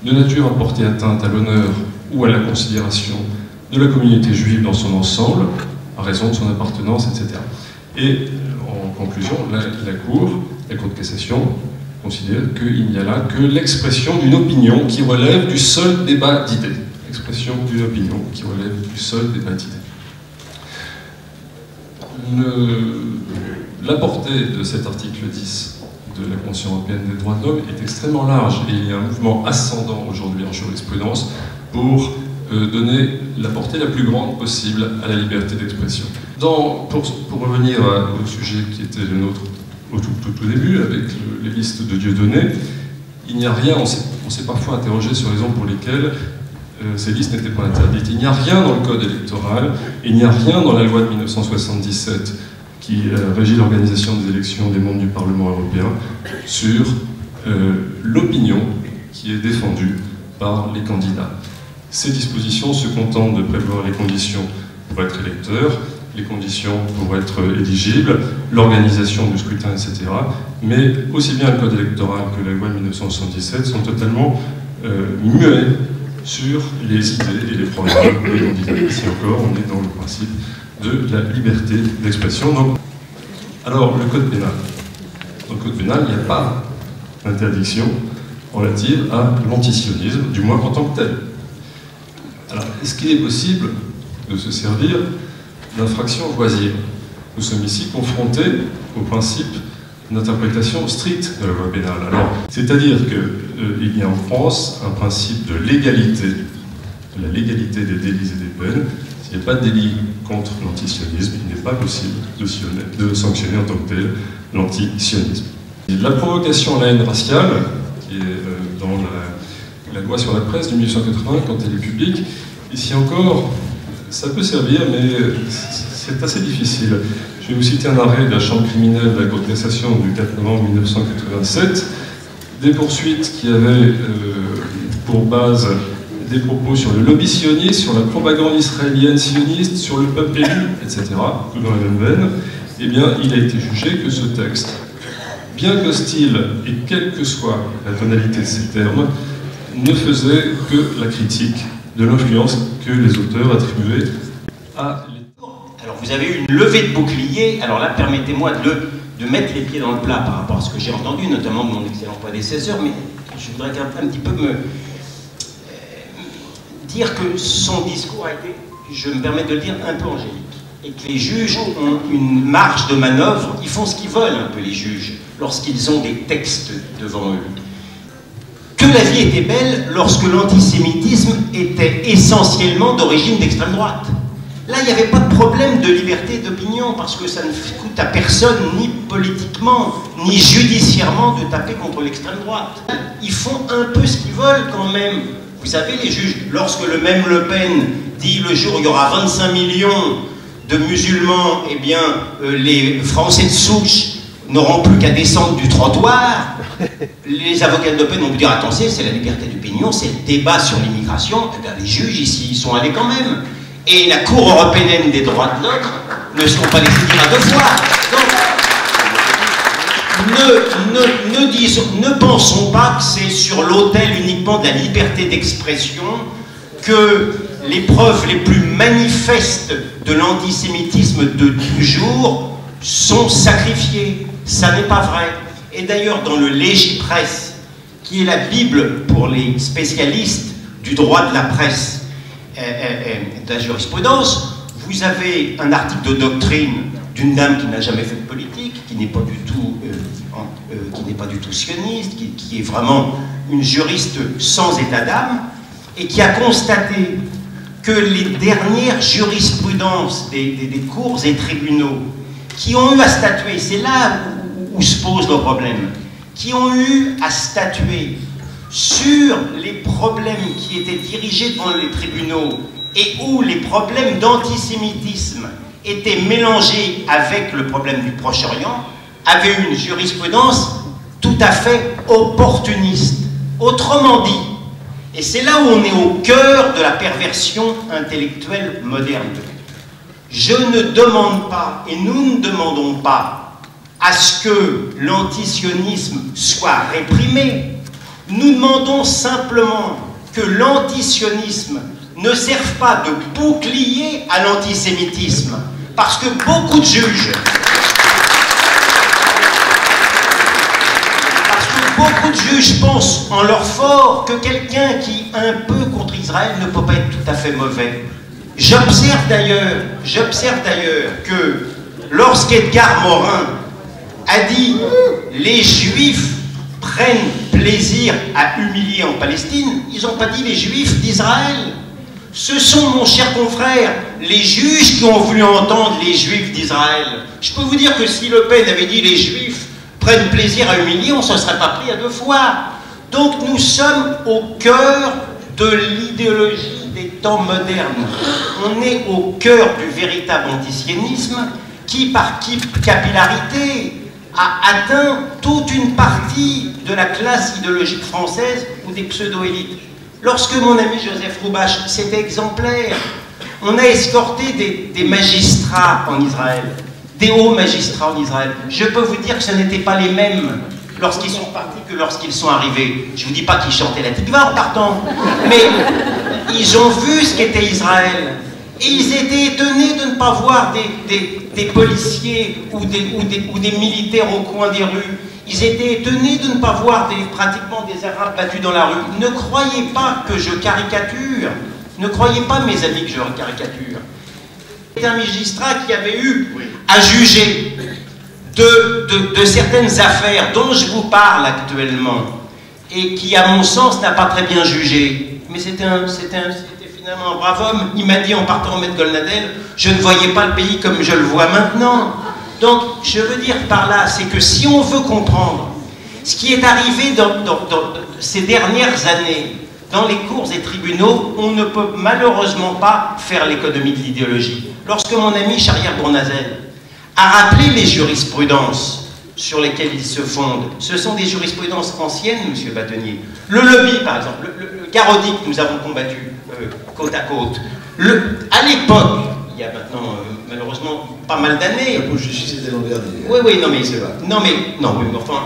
de nature à porter atteinte à l'honneur ou à la considération de la communauté juive dans son ensemble, à raison de son appartenance, etc. Et en conclusion, la Cour de cassation considère qu'il n'y a là que l'expression d'une opinion qui relève du seul débat d'idées. L'expression d'une opinion qui relève du seul débat d'idées. La portée de cet article 10 de la Convention européenne des droits de l'homme est extrêmement large et il y a un mouvement ascendant aujourd'hui en jurisprudence pour donner la portée la plus grande possible à la liberté d'expression. Pour revenir au sujet qui était le nôtre au tout début, avec les listes de Dieudonné, il n'y a rien, on s'est parfois interrogé sur les raisons pour lesquelles ces listes n'étaient pas interdites. Il n'y a rien dans le code électoral, il n'y a rien dans la loi de 1977 qui régit l'organisation des élections des membres du Parlement européen sur l'opinion qui est défendue par les candidats. Ces dispositions se contentent de prévoir les conditions pour être électeur, les conditions pour être éligible, l'organisation du scrutin, etc. Mais aussi bien le code électoral que la loi de 1977 sont totalement muets sur les idées et les programmes des candidats. Ici encore, on est dans le principe de la liberté d'expression. Donc, alors, le code pénal. Dans le code pénal, il n'y a pas d'interdiction relative à l'antisionisme, du moins en tant que tel. Alors, est-ce qu'il est possible de se servir d'infraction loisir? Nous sommes ici confrontés au principe d'interprétation stricte de la loi pénale. Alors, c'est-à-dire qu'il y a en France un principe de légalité, de la légalité des délits et des peines. S'il n'y a pas de délit contre l'antisionisme, il n'est pas possible de sanctionner en tant que tel l'antisionisme. La provocation à la haine raciale, qui est dans la loi sur la presse de 1880, quand elle est publique, ici encore, ça peut servir, mais c'est assez difficile. Je vais vous citer un arrêt de la Chambre criminelle de la Cour de cassation du 4 novembre 1987, des poursuites qui avaient pour base des propos sur le lobby sioniste, sur la propagande israélienne sioniste, sur le peuple élu, etc., tout dans la même veine. Eh bien, il a été jugé que ce texte, bien qu'hostile et quelle que soit la tonalité de ces termes, ne faisait que la critique de l'influence que les auteurs attribuaient à l'État. Alors vous avez eu une levée de bouclier, alors là permettez-moi de mettre les pieds dans le plat par rapport à ce que j'ai entendu, notamment de mon excellent prédécesseur, mais je voudrais un petit peu me dire que son discours a été, je me permets de le dire, un peu angélique. Et que les juges ont une marge de manœuvre, ils font ce qu'ils veulent un peu les juges, lorsqu'ils ont des textes devant eux. Que la vie était belle lorsque l'antisémitisme était essentiellement d'origine d'extrême droite. Là, il n'y avait pas de problème de liberté d'opinion, parce que ça ne coûte à personne, ni politiquement, ni judiciairement, de taper contre l'extrême droite. Ils font un peu ce qu'ils veulent quand même. Vous savez, les juges, lorsque le même Le Pen dit le jour où il y aura 25 millions de musulmans, eh bien, les Français de souche n'auront plus qu'à descendre du trottoir, les avocats de Le Pen ont pu dire attention, c'est la liberté d'opinion, c'est le débat sur l'immigration, eh bien, les juges ici, ils sont allés quand même. Et la Cour européenne des droits de l'homme ne sont pas laissés dire à deux fois. Donc, ne pensons pas que c'est sur l'autel uniquement de la liberté d'expression que les preuves les plus manifestes de l'antisémitisme de toujours sont sacrifiées. Ça n'est pas vrai. Et d'ailleurs, dans le Légipresse, qui est la Bible pour les spécialistes du droit de la presse, de la jurisprudence, vous avez un article de doctrine d'une dame qui n'a jamais fait de politique, qui n'est pas du tout sioniste, qui est vraiment une juriste sans état d'âme, et qui a constaté que les dernières jurisprudences des cours et tribunaux qui ont eu à statuer, c'est là où se pose le problème, qui ont eu à statuer sur les problèmes qui étaient dirigés devant les tribunaux et où les problèmes d'antisémitisme étaient mélangés avec le problème du Proche-Orient, avaient une jurisprudence tout à fait opportuniste. Autrement dit, et c'est là où on est au cœur de la perversion intellectuelle moderne, je ne demande pas, et nous ne demandons pas, à ce que l'antisionisme soit réprimé. Nous demandons simplement que l'antisionisme ne serve pas de bouclier à l'antisémitisme, parce que beaucoup de juges, pensent en leur fort que quelqu'un qui un peu contre Israël ne peut pas être tout à fait mauvais. J'observe d'ailleurs que lorsqu'Edgar Morin a dit « les Juifs prennent plaisir à humilier en Palestine », ils n'ont pas dit les Juifs d'Israël. Ce sont, mon cher confrère, les juges qui ont voulu entendre les Juifs d'Israël. Je peux vous dire que si Le Pen avait dit les Juifs prennent plaisir à humilier, on ne se serait pas pris à deux fois. Donc nous sommes au cœur de l'idéologie des temps modernes. On est au cœur du véritable antisionisme qui, par capillarité, a atteint toute une partie de la classe idéologique française ou des pseudo-élites. Lorsque mon ami Joseph Roubache, c'était exemplaire, On a escorté des magistrats en Israël, des hauts magistrats en Israël. Je peux vous dire que ce n'étaient pas les mêmes lorsqu'ils sont partis que lorsqu'ils sont arrivés. Je ne vous dis pas qu'ils chantaient la tikva en partant, mais ils ont vu ce qu'était Israël. Et ils étaient étonnés de ne pas voir des policiers ou des militaires au coin des rues. Ils étaient étonnés de ne pas voir pratiquement des Arabes battus dans la rue. Ne croyez pas que je caricature. Ne croyez pas, mes amis, que je caricature. C'est un magistrat qui avait eu à juger de certaines affaires dont je vous parle actuellement et qui, à mon sens, n'a pas très bien jugé. Mais c'était finalement un brave homme. Il m'a dit en partant au Maître Golnadel, je ne voyais pas le pays comme je le vois maintenant. Donc, je veux dire par là, c'est que si on veut comprendre ce qui est arrivé dans ces dernières années, dans les cours et tribunaux, on ne peut malheureusement pas faire l'économie de l'idéologie. Lorsque mon ami Shahriar Bournazel a rappelé les jurisprudences sur lesquelles il se fonde, ce sont des jurisprudences anciennes, monsieur Bâtonnier. Le lobby, par exemple, le Garodi que nous avons combattu côte à côte. À l'époque, il y a maintenant malheureusement pas mal d'années. La Cour de justice était l'an dernier. Oui, non mais enfin,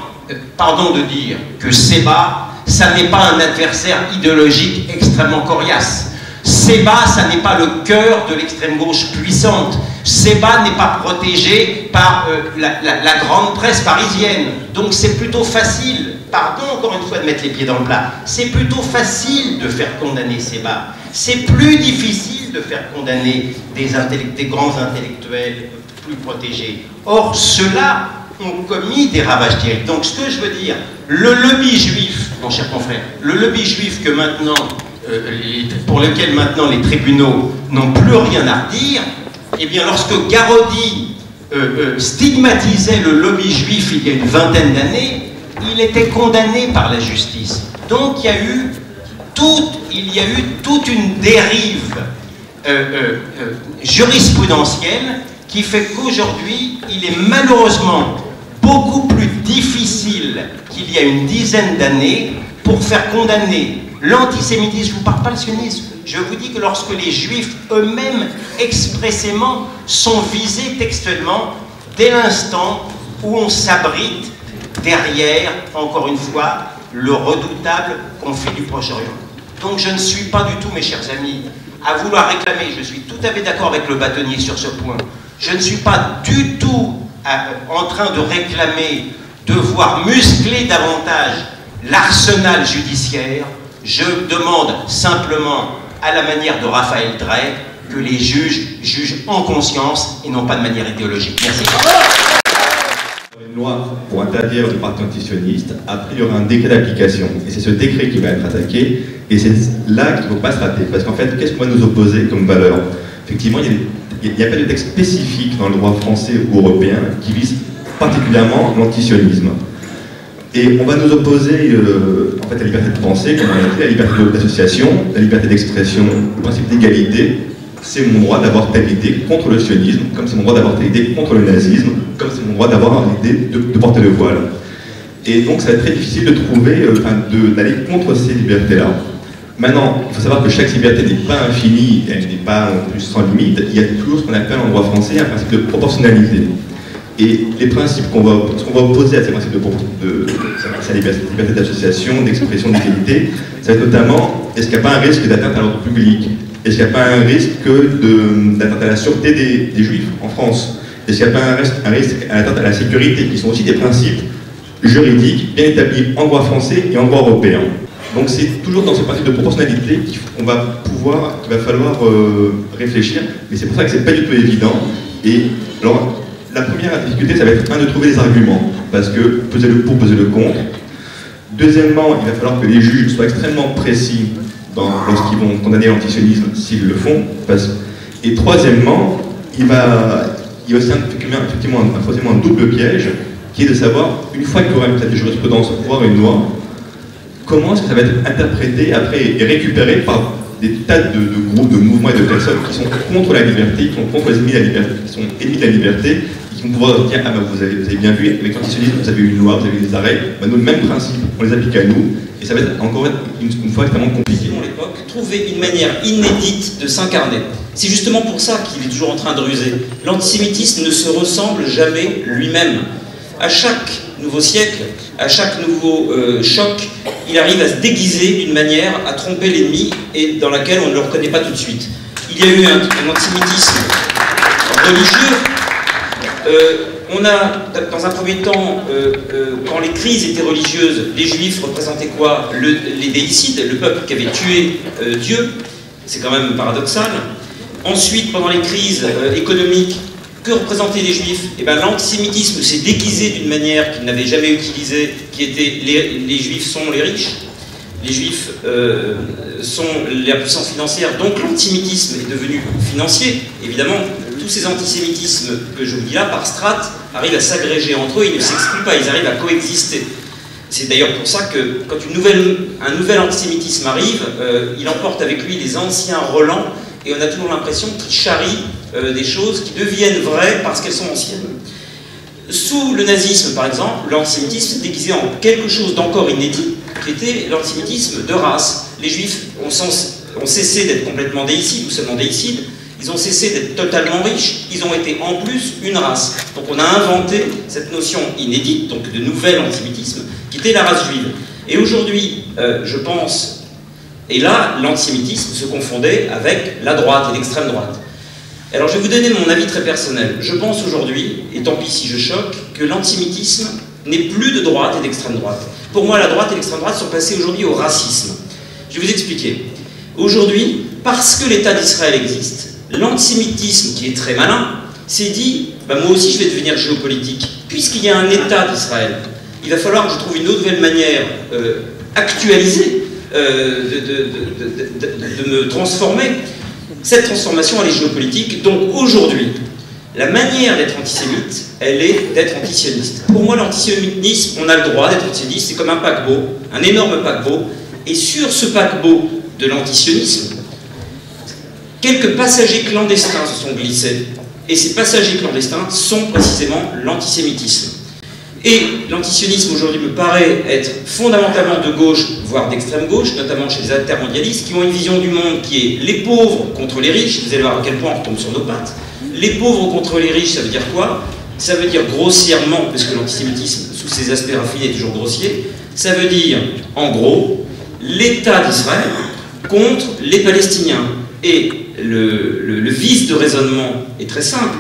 pardon de dire que Seba, ça n'est pas un adversaire idéologique extrêmement coriace. Seba, ça n'est pas le cœur de l'extrême gauche puissante. Seba n'est pas protégé par la grande presse parisienne. Donc c'est plutôt facile, pardon encore une fois de mettre les pieds dans le plat, c'est plutôt facile de faire condamner Seba. C'est plus difficile de faire condamner des grands intellectuels plus protégés. Or, ceux-là ont commis des ravages terribles. Donc ce que je veux dire, le lobby juif, mon cher confrère, le lobby juif que maintenant, pour lequel maintenant les tribunaux n'ont plus rien à redire, eh bien lorsque Garodi stigmatisait le lobby juif il y a une vingtaine d'années, il était condamné par la justice. Donc il y a eu toute une dérive jurisprudentielle qui fait qu'aujourd'hui, il est malheureusement beaucoup plus difficile qu'il y a une dizaine d'années pour faire condamner l'antisémitisme. Je ne vous parle pas le sionisme. Je vous dis que lorsque les juifs eux-mêmes expressément sont visés textuellement dès l'instant où on s'abrite derrière, encore une fois, le redoutable conflit du Proche-Orient. Donc je ne suis pas du tout, mes chers amis, à vouloir réclamer, je suis tout à fait d'accord avec le bâtonnier sur ce point, je ne suis pas du tout en train de réclamer de voir muscler davantage l'arsenal judiciaire. Je demande simplement, à la manière de Raphaël Drey, que les juges jugent en conscience et non pas de manière idéologique. Merci. Une loi pour interdire le parti antisioniste, après il y aura un décret d'application. Et c'est ce décret qui va être attaqué, et c'est là qu'il ne faut pas se rater. Parce qu'en fait, qu'est-ce qu'on va nous opposer comme valeur? Effectivement, il n'y a pas de texte spécifique dans le droit français ou européen qui vise particulièrement l'antisionisme. Et on va nous opposer en fait, la liberté de penser, comme on l'a dit, la liberté d'association, la liberté d'expression, le principe d'égalité. C'est mon droit d'avoir telle idée contre le sionisme, comme c'est mon droit d'avoir telle idée contre le nazisme, comme c'est mon droit d'avoir l'idée de porter le voile. Et donc ça va être très difficile de trouver, d'aller contre ces libertés-là. Maintenant, il faut savoir que chaque liberté n'est pas infinie, elle n'est pas non plus sans limite. Il y a toujours ce qu'on appelle en droit français un principe de proportionnalité. Et les principes ce qu'on va opposer à ces principes de liberté d'association, d'expression, d'égalité, ça va être notamment, est-ce qu'il n'y a pas un risque d'atteinte à l'ordre public? Est-ce qu'il n'y a pas un risque d'atteinte à la sûreté des Juifs en France? Est-ce qu'il n'y a pas un risque d'atteinte à la sécurité, qui sont aussi des principes juridiques bien établis en droit français et en droit européen? Donc c'est toujours dans ce principe de proportionnalité qu'il va falloir réfléchir, mais c'est pour ça que c'est pas du tout évident. Et alors, la première difficulté, ça va être de trouver des arguments, parce que peser le pour, peser le contre. Deuxièmement, il va falloir que les juges soient extrêmement précis lorsqu'ils vont condamner l'antisionisme, s'ils le font. Et troisièmement, il y a aussi effectivement un double piège, qui est de savoir, une fois qu'il y aura une jurisprudence, voire une loi, comment est-ce que ça va être interprété après et récupéré par des tas de groupes, de mouvements et de personnes qui sont contre la liberté, qui sont contre les ennemis de la liberté, qui sont ennemis de la liberté, vont pouvoir dire ah ben vous avez bien vu, avec l'antisionisme, vous avez eu une loi, vous avez eu des arrêts, ben, nous, le même principe, on les applique à nous, et ça va être encore une fois extrêmement compliqué. À l'époque, trouver une manière inédite de s'incarner. C'est justement pour ça qu'il est toujours en train de ruser. L'antisémitisme ne se ressemble jamais lui-même. À chaque nouveau siècle, à chaque nouveau choc, il arrive à se déguiser d'une manière à tromper l'ennemi et dans laquelle on ne le reconnaît pas tout de suite. Il y a eu un antisémitisme religieux. On a, dans un premier temps, quand les crises étaient religieuses, les juifs représentaient quoi? Les déicides, le peuple qui avait tué Dieu. C'est quand même paradoxal. Ensuite, pendant les crises économiques, que représentaient les juifs? Eh bien, l'antisémitisme s'est déguisé d'une manière qu'ils n'avaient jamais utilisée, qui était les juifs sont les riches, les juifs sont la puissance financière, donc l'antisémitisme est devenu financier. Évidemment, tous ces antisémitismes que je vous dis là, par strates, arrivent à s'agréger entre eux, ils ne s'excluent pas, ils arrivent à coexister. C'est d'ailleurs pour ça que quand un nouvel antisémitisme arrive, il emporte avec lui les anciens relents, et on a toujours l'impression qu'il charrie des choses qui deviennent vraies parce qu'elles sont anciennes. Sous le nazisme, par exemple, l'antisémitisme s'est déguisé en quelque chose d'encore inédit, qui était l'antisémitisme de race. Les juifs ont cessé d'être complètement déicides, ou seulement déicides, ils ont cessé d'être totalement riches, ils ont été en plus une race. Donc on a inventé cette notion inédite, donc de nouvel antisémitisme, qui était la race juive. Et aujourd'hui, je pense... Et là, l'antisémitisme se confondait avec la droite et l'extrême droite. Alors je vais vous donner mon avis très personnel. Je pense aujourd'hui, et tant pis si je choque, que l'antisémitisme n'est plus de droite et d'extrême droite. Pour moi, la droite et l'extrême droite sont passées aujourd'hui au racisme. Je vais vous expliquer. Aujourd'hui, parce que l'État d'Israël existe, l'antisémitisme, qui est très malin, s'est dit bah, moi aussi je vais devenir géopolitique. Puisqu'il y a un État d'Israël, il va falloir que je trouve une nouvelle manière actualisée de me transformer. Cette transformation, elle est géopolitique. Donc aujourd'hui, la manière d'être antisémite, elle est d'être antisioniste. Pour moi, l'antisionisme, on a le droit d'être antisioniste, c'est comme un paquebot, un énorme paquebot. Et sur ce paquebot de l'antisionisme, quelques passagers clandestins se sont glissés. Et ces passagers clandestins sont précisément l'antisémitisme. Et l'antisionisme aujourd'hui me paraît être fondamentalement de gauche, voire d'extrême gauche, notamment chez les altermondialistes, qui ont une vision du monde qui est les pauvres contre les riches. Vous allez voir à quel point on retombe sur nos pattes. Les pauvres contre les riches, ça veut dire quoi? Ça veut dire grossièrement, puisque l'antisémitisme, sous ses aspects raffinés, est toujours grossier, ça veut dire, en gros, l'État d'Israël contre les Palestiniens. Et le vice de raisonnement est très simple,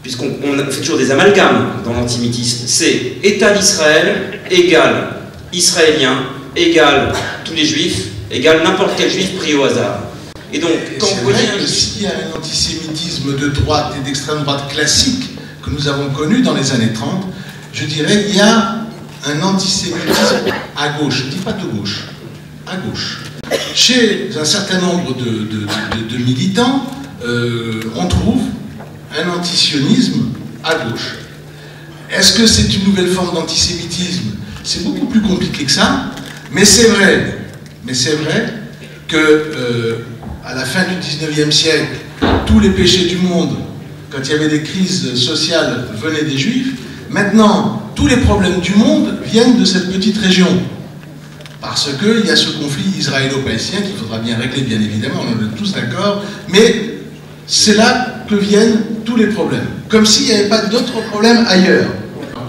puisqu'on fait toujours des amalgames dans l'antisémitisme. C'est État d'Israël égale Israélien égale tous les Juifs égale n'importe quel Juif pris au hasard. Et donc, quand vous voyez un... s'il y a un antisémitisme de droite et d'extrême droite classique que nous avons connu dans les années 30, je dirais qu'il y a un antisémitisme à gauche, je ne dis pas de gauche, à gauche. Chez un certain nombre de militants, on trouve un antisionisme à gauche. Est-ce que c'est une nouvelle forme d'antisémitisme? C'est beaucoup plus compliqué que ça, mais c'est vrai que à la fin du 19e siècle, tous les péchés du monde, quand il y avait des crises sociales, venaient des Juifs. Maintenant, tous les problèmes du monde viennent de cette petite région. Parce qu'il y a ce conflit israélo-palestinien qu'il faudra bien régler, bien évidemment, on est tous d'accord, mais c'est là que viennent tous les problèmes. Comme s'il n'y avait pas d'autres problèmes ailleurs.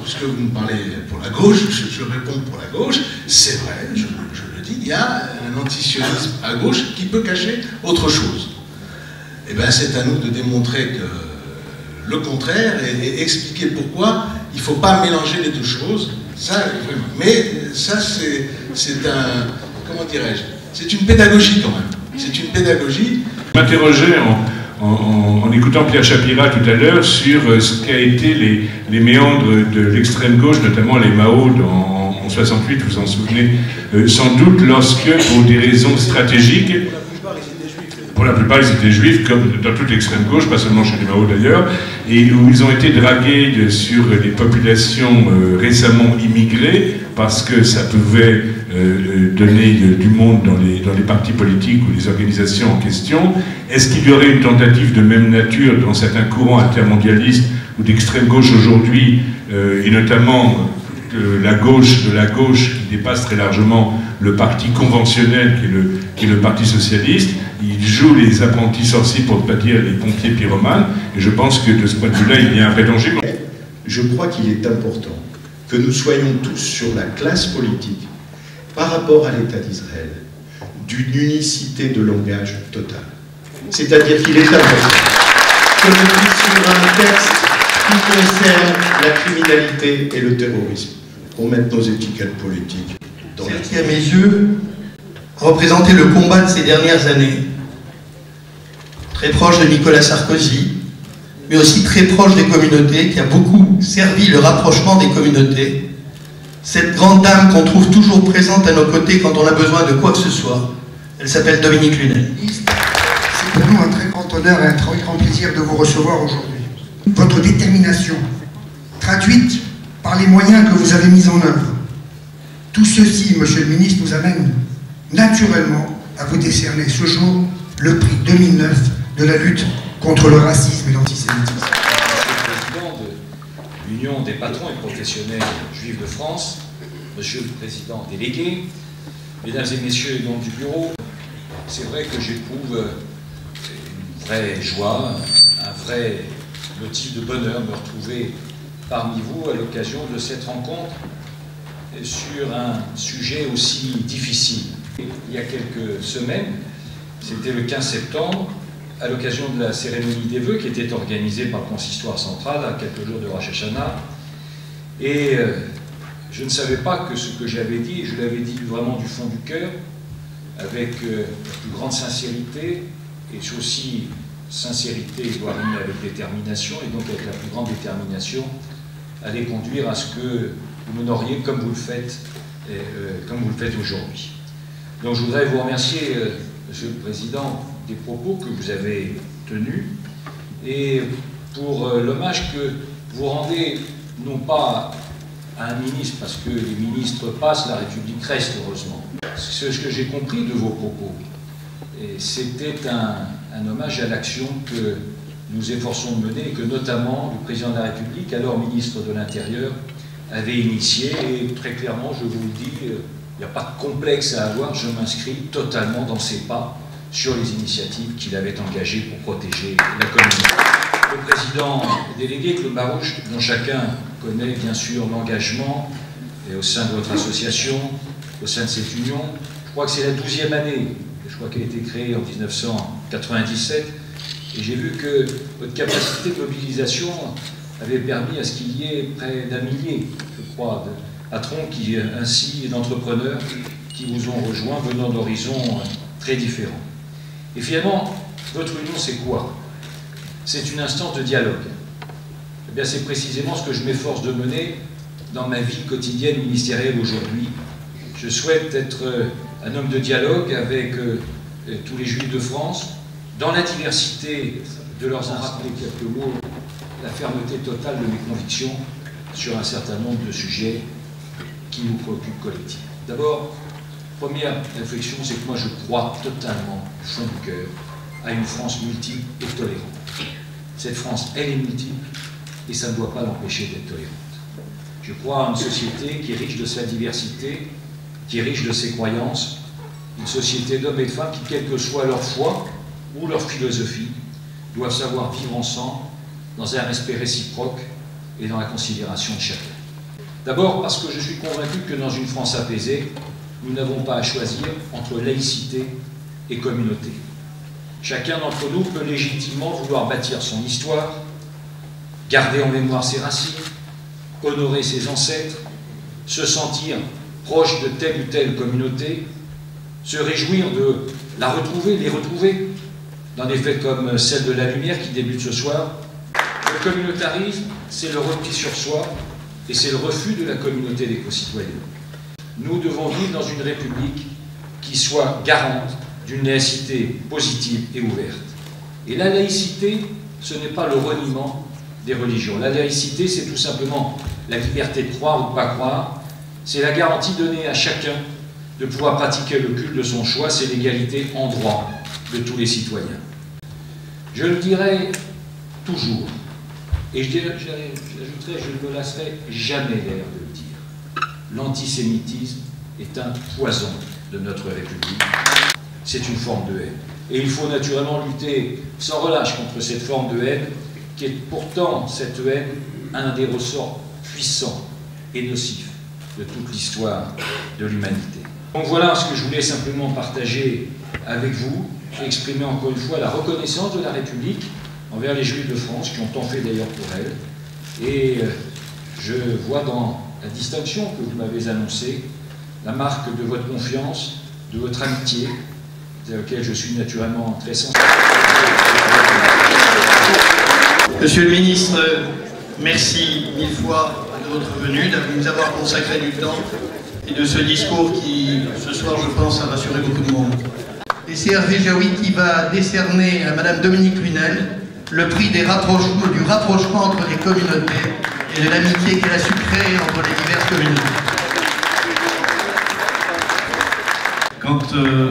Puisque vous me parlez pour la gauche, je réponds pour la gauche, c'est vrai, je le dis, il y a un antisionisme à gauche qui peut cacher autre chose. Et bien c'est à nous de démontrer que le contraire et expliquer pourquoi il ne faut pas mélanger les deux choses. Ça, vraiment. Mais ça, c'est un... comment dirais-je? C'est une pédagogie quand même. C'est une pédagogie. Je m'interrogeais en écoutant Pierre Chapira tout à l'heure sur ce qu'a été les méandres de l'extrême gauche, notamment les Mao en 68, vous vous en souvenez sans doute, lorsque, pour des raisons stratégiques, pour la plupart ils étaient juifs, comme dans toute l'extrême gauche, pas seulement chez les Mao d'ailleurs, et où ils ont été dragués sur les populations récemment immigrées, parce que ça pouvait donner du monde dans les partis politiques ou les organisations en question. Est-ce qu'il y aurait une tentative de même nature dans certains courants intermondialistes ou d'extrême gauche aujourd'hui, et notamment de la gauche qui dépasse très largement le parti conventionnel qui est le Parti socialiste? Ils jouent les apprentis sorciers, pour ne pas dire les pompiers pyromanes, et je pense que de ce point de vue-là, il y a un vrai danger. Je crois qu'il est important que nous soyons tous sur la classe politique par rapport à l'État d'Israël d'une unicité de langage totale. C'est-à-dire qu'il est important que nous puissions sur un texte qui concerne la criminalité et le terrorisme, qu'on mette nos étiquettes politiques dans la... qui, à mes yeux, représentait le combat de ces dernières années, très proche de Nicolas Sarkozy, mais aussi très proche des communautés, qui a beaucoup servi le rapprochement des communautés. Cette grande dame qu'on trouve toujours présente à nos côtés quand on a besoin de quoi que ce soit, elle s'appelle Dominique Lunel. C'est pour nous un très grand honneur et un très grand plaisir de vous recevoir aujourd'hui. Votre détermination, traduite par les moyens que vous avez mis en œuvre. Tout ceci, Monsieur le Ministre, nous amène naturellement à vous décerner ce jour le prix 2009 de la lutte contre le racisme et l'antisémitisme. Président de l'Union des patrons et professionnels juifs de France, Monsieur le Président délégué, Mesdames et Messieurs les membres du bureau, c'est vrai que j'éprouve une vraie joie, un vrai motif de bonheur de me retrouver parmi vous à l'occasion de cette rencontre sur un sujet aussi difficile. Il y a quelques semaines, c'était le 15 septembre, à l'occasion de la cérémonie des vœux qui était organisée par le consistoire central à quelques jours de Rosh Hashanah. Et je ne savais pas que ce que j'avais dit, et je l'avais dit vraiment du fond du cœur, avec la plus grande sincérité, et aussi sincérité voire même avec détermination, et donc avec la plus grande détermination, allait conduire à ce que vous m'honoriez comme vous le faites, aujourd'hui. Donc je voudrais vous remercier, Monsieur le Président, des propos que vous avez tenus et pour l'hommage que vous rendez non pas à un ministre, parce que les ministres passent, la République reste, heureusement. Ce que j'ai compris de vos propos, c'était un hommage à l'action que nous efforçons de mener et que notamment le Président de la République, alors ministre de l'Intérieur, avait initié. Et très clairement, je vous le dis, il n'y a pas de complexe à avoir, je m'inscris totalement dans ses pas sur les initiatives qu'il avait engagées pour protéger la communauté. Le président délégué, Claude Barouche, dont chacun connaît bien sûr l'engagement au sein de votre association, au sein de cette union, je crois que c'est la 12e année, je crois qu'elle a été créée en 1997, et j'ai vu que votre capacité de mobilisation avait permis à ce qu'il y ait près d'1 millier, je crois, de patrons ainsi d'entrepreneurs qui vous ont rejoints venant d'horizons très différents. Et finalement, votre union, c'est quoi? C'est une instance de dialogue. Eh bien, c'est précisément ce que je m'efforce de mener dans ma vie quotidienne ministérielle aujourd'hui. Je souhaite être un homme de dialogue avec tous les Juifs de France, dans la diversité de leurs rappeler quelques mots, la fermeté totale de mes convictions sur un certain nombre de sujets qui nous préoccupent collectivement. D'abord, première réflexion, c'est que moi je crois totalement, du fond du cœur, à une France multiple et tolérante. Cette France, elle est multiple et ça ne doit pas l'empêcher d'être tolérante. Je crois à une société qui est riche de sa diversité, qui est riche de ses croyances, une société d'hommes et de femmes qui, quelle que soit leur foi ou leur philosophie, doivent savoir vivre ensemble dans un respect réciproque et dans la considération de chacun. D'abord parce que je suis convaincu que dans une France apaisée, nous n'avons pas à choisir entre laïcité et communauté. Chacun d'entre nous peut légitimement vouloir bâtir son histoire, garder en mémoire ses racines, honorer ses ancêtres, se sentir proche de telle ou telle communauté, se réjouir de la retrouver, les retrouver, dans des fêtes comme celle de la Lumière qui débute ce soir. Le communautarisme, c'est le repli sur soi et c'est le refus de la communauté des concitoyens. Nous devons vivre dans une République qui soit garante d'une laïcité positive et ouverte. Et la laïcité, ce n'est pas le reniement des religions. La laïcité, c'est tout simplement la liberté de croire ou de ne pas croire. C'est la garantie donnée à chacun de pouvoir pratiquer le culte de son choix. C'est l'égalité en droit de tous les citoyens. Je le dirai toujours, et j'ajouterai, je ne me lasserai jamais d'ailleurs de le dire, l'antisémitisme est un poison de notre République. C'est une forme de haine. Et il faut naturellement lutter sans relâche contre cette forme de haine, qui est pourtant, cette haine, un des ressorts puissants et nocifs de toute l'histoire de l'humanité. Donc voilà ce que je voulais simplement partager avec vous, et exprimer encore une fois la reconnaissance de la République envers les Juifs de France, qui ont tant fait d'ailleurs pour elle. Et je vois dans la distinction que vous m'avez annoncée la marque de votre confiance, de votre amitié, à laquelle je suis naturellement très sensible. Monsieur le ministre, merci mille fois de votre venue, de nous avoir consacré du temps et de ce discours qui, ce soir, je pense, a rassuré beaucoup de monde. Et c'est Hervé Jaoui qui va décerner à Madame Dominique Lunel le prix du rapprochement entre les communautés et de l'amitié qu'elle a su créer entre les diverses communautés. Quand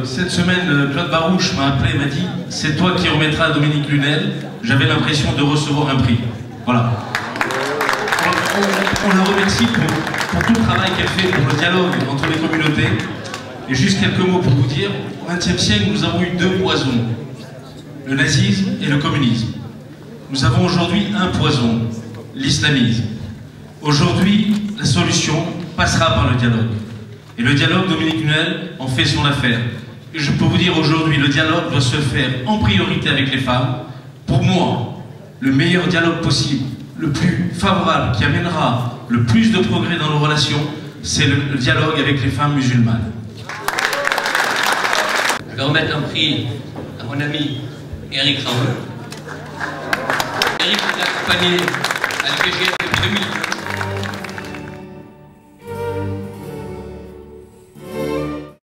cette semaine, Claude Barouche m'a appelé et m'a dit « C'est toi qui remettras à Dominique Lunel », j'avais l'impression de recevoir un prix. Voilà. On le remercie pour tout le travail qu'elle fait pour le dialogue entre les communautés. Et juste quelques mots pour vous dire, au XXe siècle, nous avons eu deux poisons, le nazisme et le communisme. Nous avons aujourd'hui un poison, l'islamisme. Aujourd'hui, la solution passera par le dialogue. Et le dialogue, Dominique Lunel en fait son affaire. Et je peux vous dire aujourd'hui, le dialogue doit se faire en priorité avec les femmes. Pour moi, le meilleur dialogue possible, le plus favorable, qui amènera le plus de progrès dans nos relations, c'est le dialogue avec les femmes musulmanes. Je vais remettre un prix à mon ami Eric Raoult. Eric nous a accompagné à l'IPGF depuis 2000.